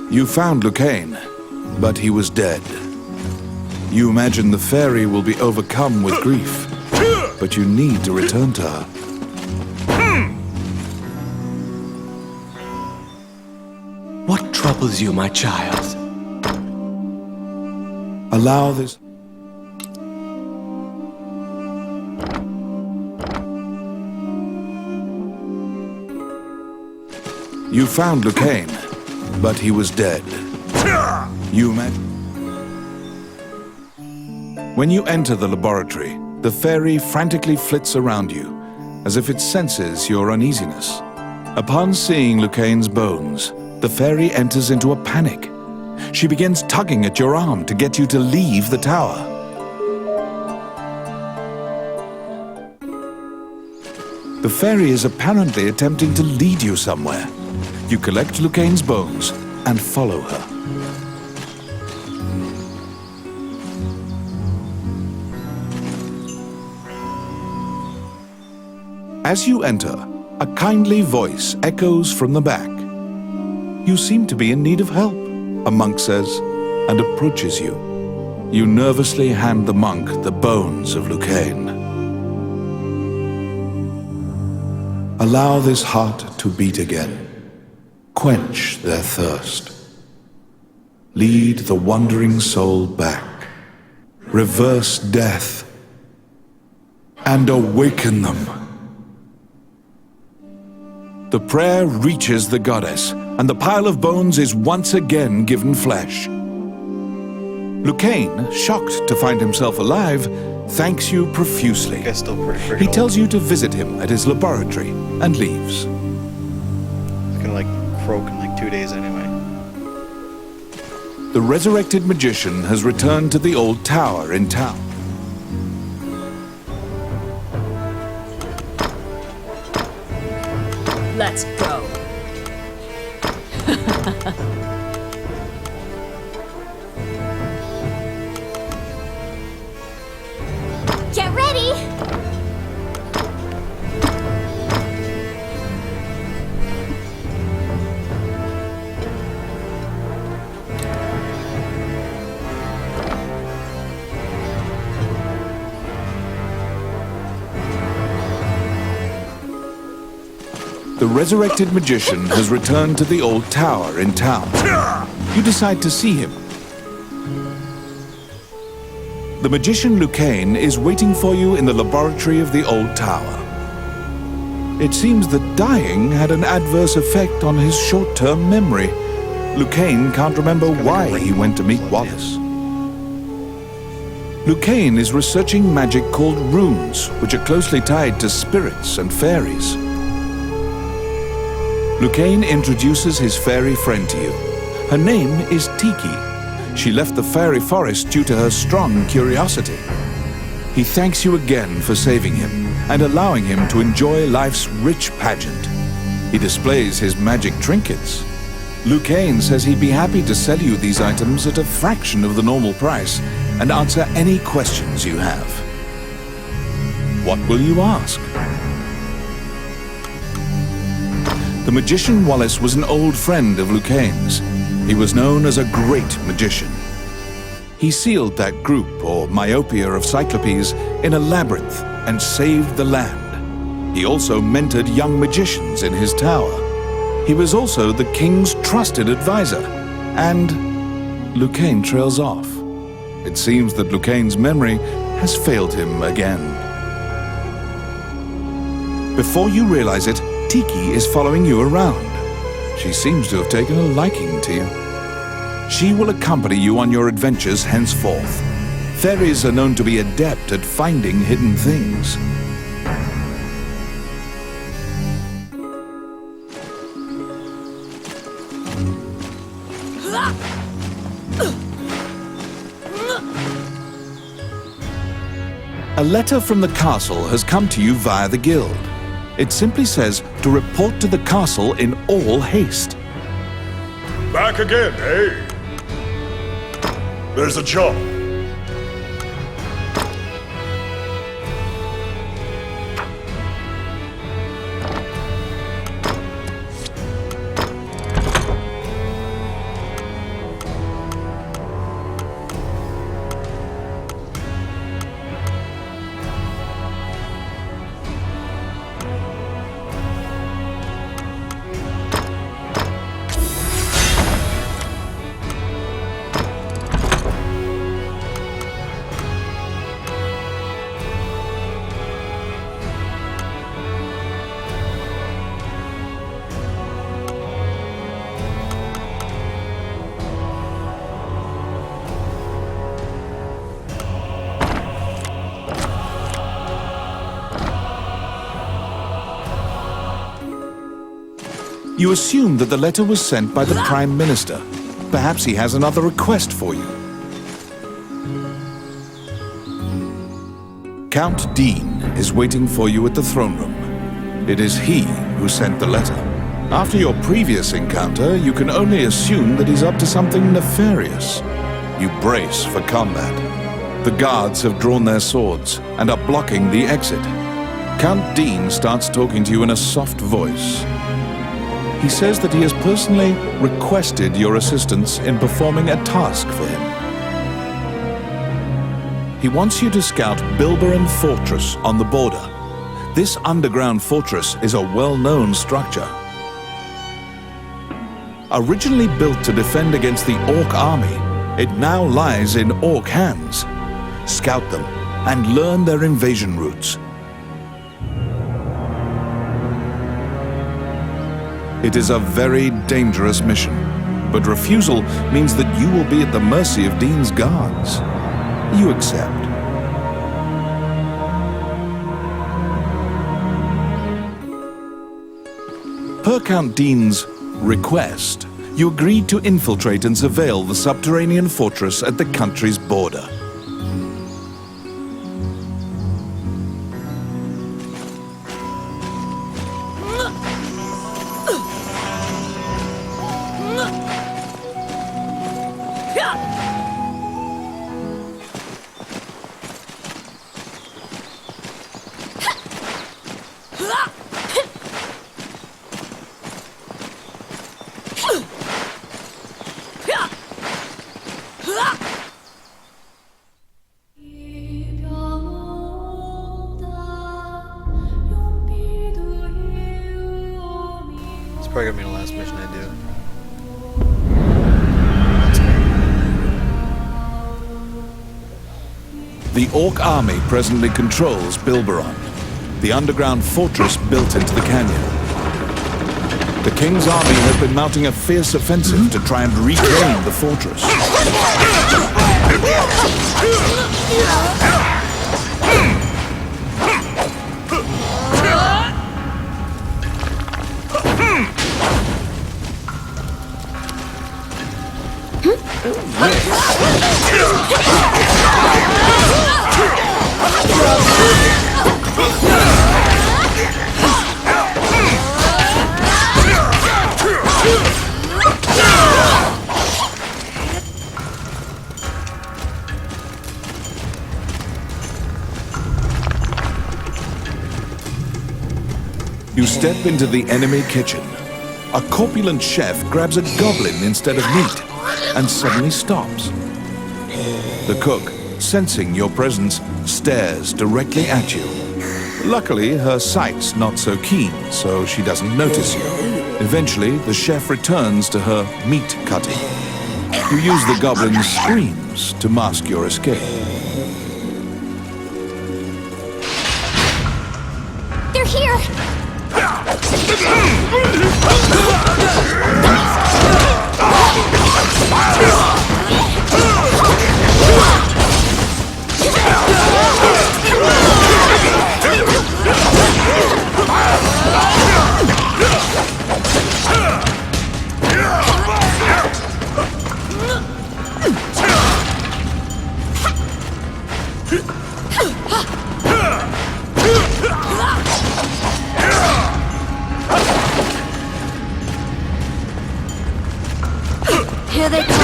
You found Lucane, but he was dead. You imagine the fairy will be overcome with grief, but you need to return to her. What troubles you, my child? Allow this... You found Lucane, but he was dead. You met... When you enter the laboratory, the fairy frantically flits around you, as if it senses your uneasiness. Upon seeing Lucane's bones, the fairy enters into a panic. She begins tugging at your arm to get you to leave the tower. The fairy is apparently attempting to lead you somewhere. You collect Lucane's bones and follow her. As you enter, a kindly voice echoes from the back. You seem to be in need of help, a monk says, and approaches you. You nervously hand the monk the bones of Lucain. Allow this heart to beat again. Quench their thirst. Lead the wandering soul back. Reverse death. And awaken them. The prayer reaches the goddess, and the pile of bones is once again given flesh. Lucain, shocked to find himself alive, thanks you profusely. Guy's still pretty freaking He old. tells you to visit him at his laboratory and leaves. He's gonna like croak in like 2 days anyway. The resurrected magician has returned to the old tower in town. Let's go. Get ready! The resurrected magician has returned to the old tower in town. You decide to see him. The magician Lucain is waiting for you in the laboratory of the old tower. It seems that dying had an adverse effect on his short-term memory. Lucain can't remember why he went to meet Wallace. Lucain is researching magic called runes, which are closely tied to spirits and fairies. Lucain introduces his fairy friend to you. Her name is Tiki. She left the fairy forest due to her strong curiosity. He thanks you again for saving him and allowing him to enjoy life's rich pageant. He displays his magic trinkets. Lucain says he'd be happy to sell you these items at a fraction of the normal price and answer any questions you have. What will you ask? The magician Wallace was an old friend of Lucain's. He was known as a great magician. He sealed that group, or myopia of Cyclopes, in a labyrinth and saved the land. He also mentored young magicians in his tower. He was also the king's trusted advisor. And Lucain trails off. It seems that Lucain's memory has failed him again. Before you realize it, Tiki is following you around. She seems to have taken a liking to you. She will accompany you on your adventures henceforth. Fairies are known to be adept at finding hidden things. A letter from the castle has come to you via the guild. It simply says to report to the castle in all haste. Back again, eh? There's a job. You assume that the letter was sent by the Prime Minister. Perhaps he has another request for you. Count Dean is waiting for you at the throne room. It is he who sent the letter. After your previous encounter, you can only assume that he's up to something nefarious. You brace for combat. The guards have drawn their swords and are blocking the exit. Count Dean starts talking to you in a soft voice. He says that he has personally requested your assistance in performing a task for him. He wants you to scout Bilberon Fortress on the border. This underground fortress is a well-known structure. Originally built to defend against the Orc army, it now lies in Orc hands. Scout them and learn their invasion routes. It is a very dangerous mission, but refusal means that you will be at the mercy of Dean's guards. You accept. Per Count Dean's request, you agreed to infiltrate and surveil the subterranean fortress at the country's border. It's probably gonna be the last mission I do. The Orc army presently controls Bilberon, the underground fortress built into the canyon. The King's army has been mounting a fierce offensive to try and reclaim the fortress. You step into the enemy kitchen. A corpulent chef grabs a goblin instead of meat and suddenly stops. The cook, sensing your presence, stares directly at you. Luckily, her sight's not so keen, so she doesn't notice you. Eventually, the chef returns to her meat cutting. You use the goblin's screams to mask your escape. They're here! Here they come.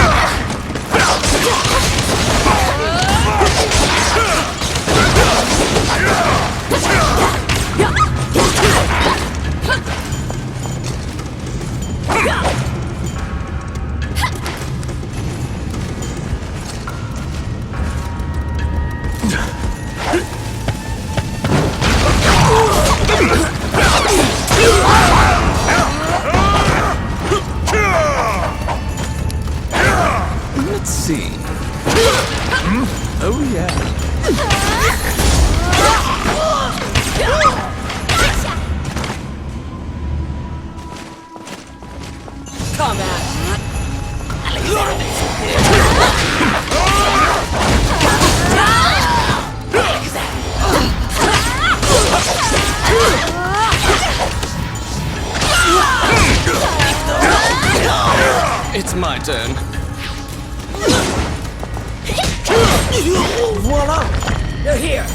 Let's see. Oh, yeah. It's my turn. Voila! They're here!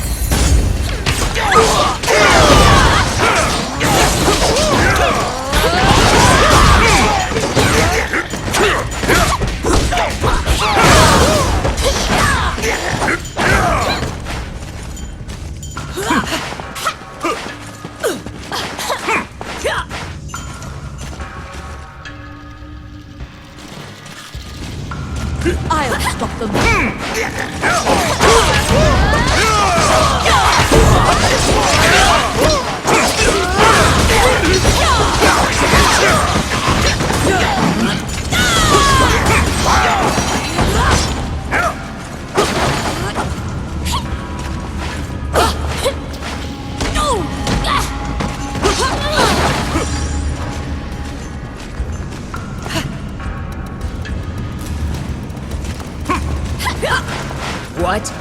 I'll stop them. What?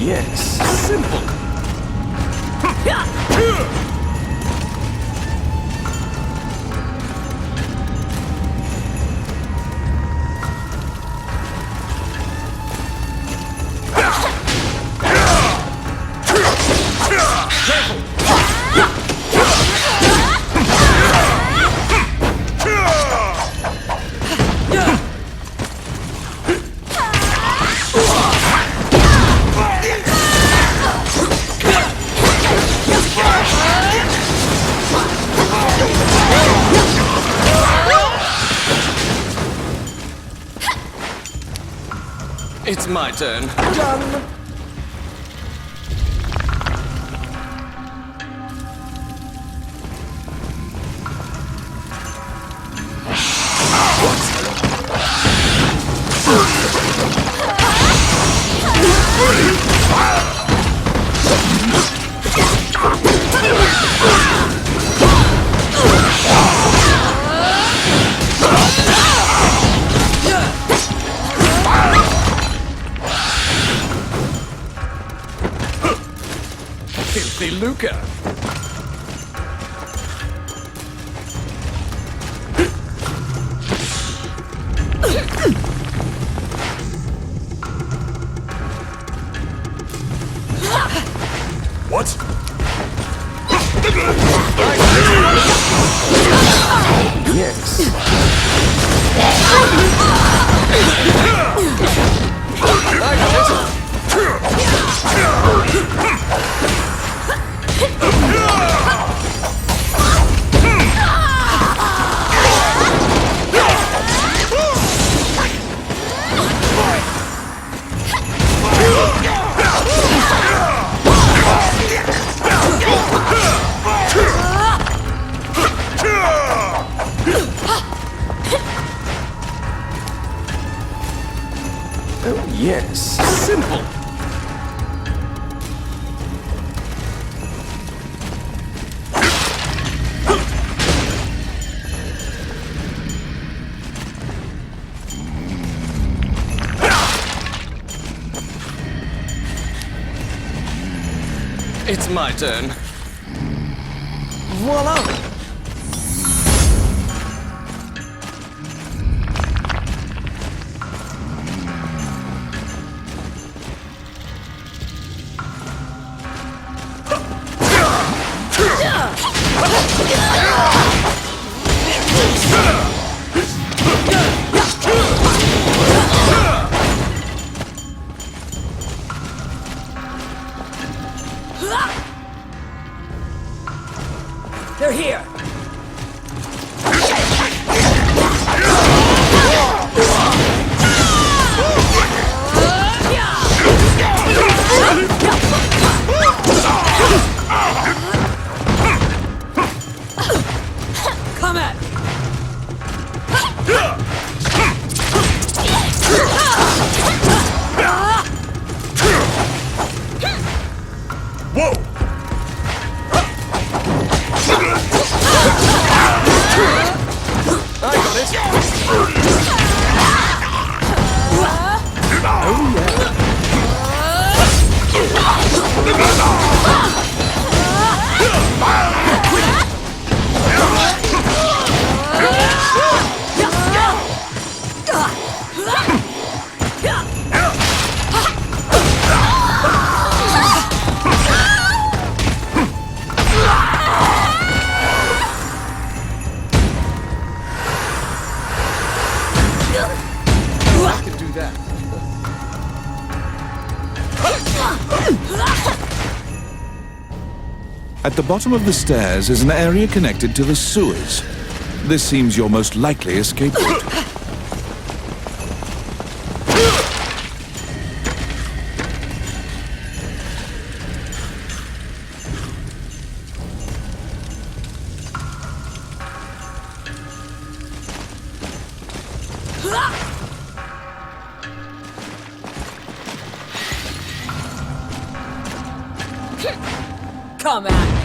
Yes, simple. It's my turn. Done. Filthy Luca. What? Yes. Oh, yes. Simple. It's my turn. Voila! They're here. Come at me. Whoa! At the bottom of the stairs is an area connected to the sewers. This seems your most likely escape route. Come at me.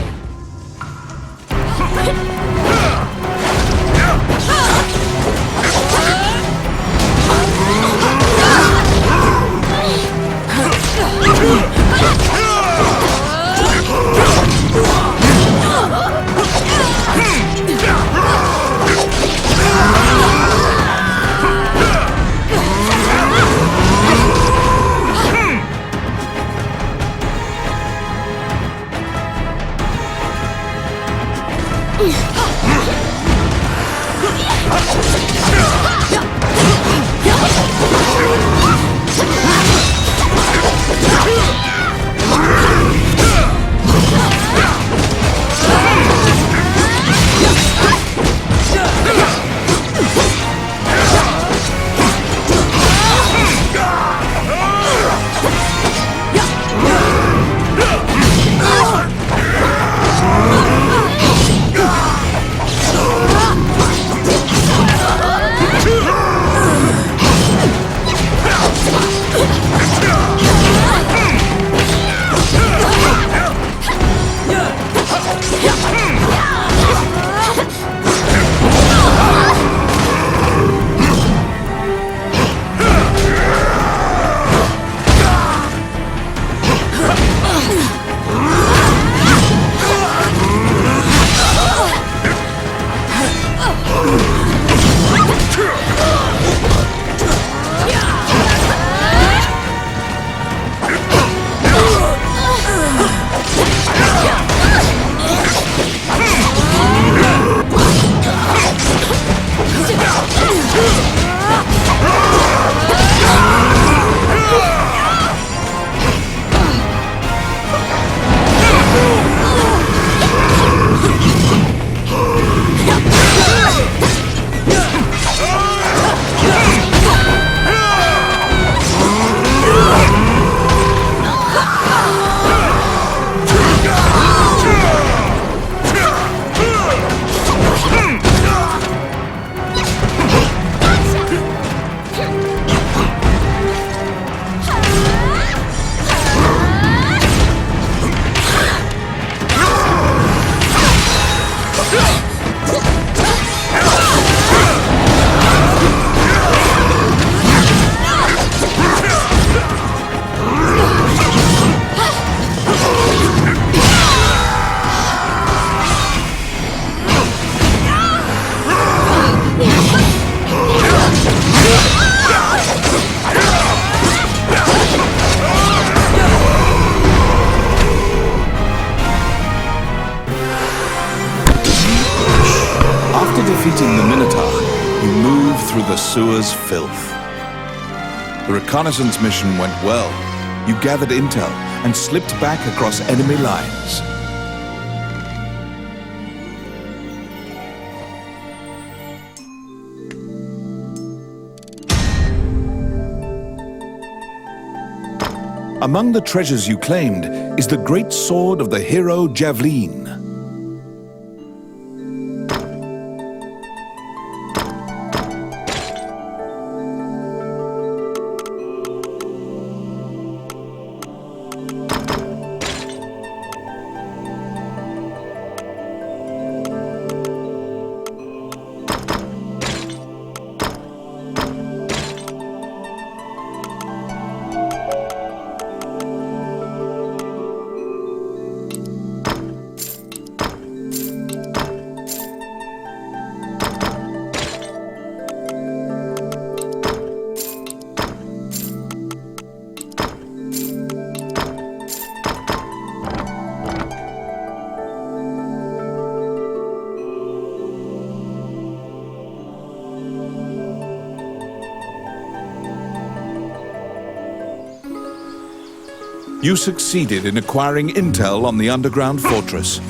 Defeating the Minotaur, you move through the sewer's filth. The reconnaissance mission went well. You gathered intel and slipped back across enemy lines. Among the treasures you claimed is the great sword of the hero Javelin. You succeeded in acquiring intel on the underground fortress.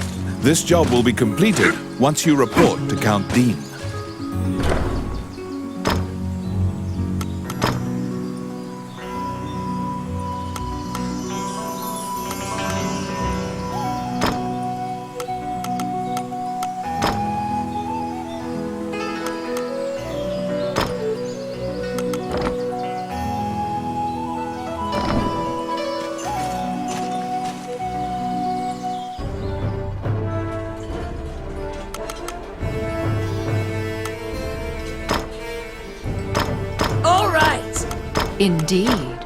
This job will be completed once you report to Count Dean. All right. Indeed.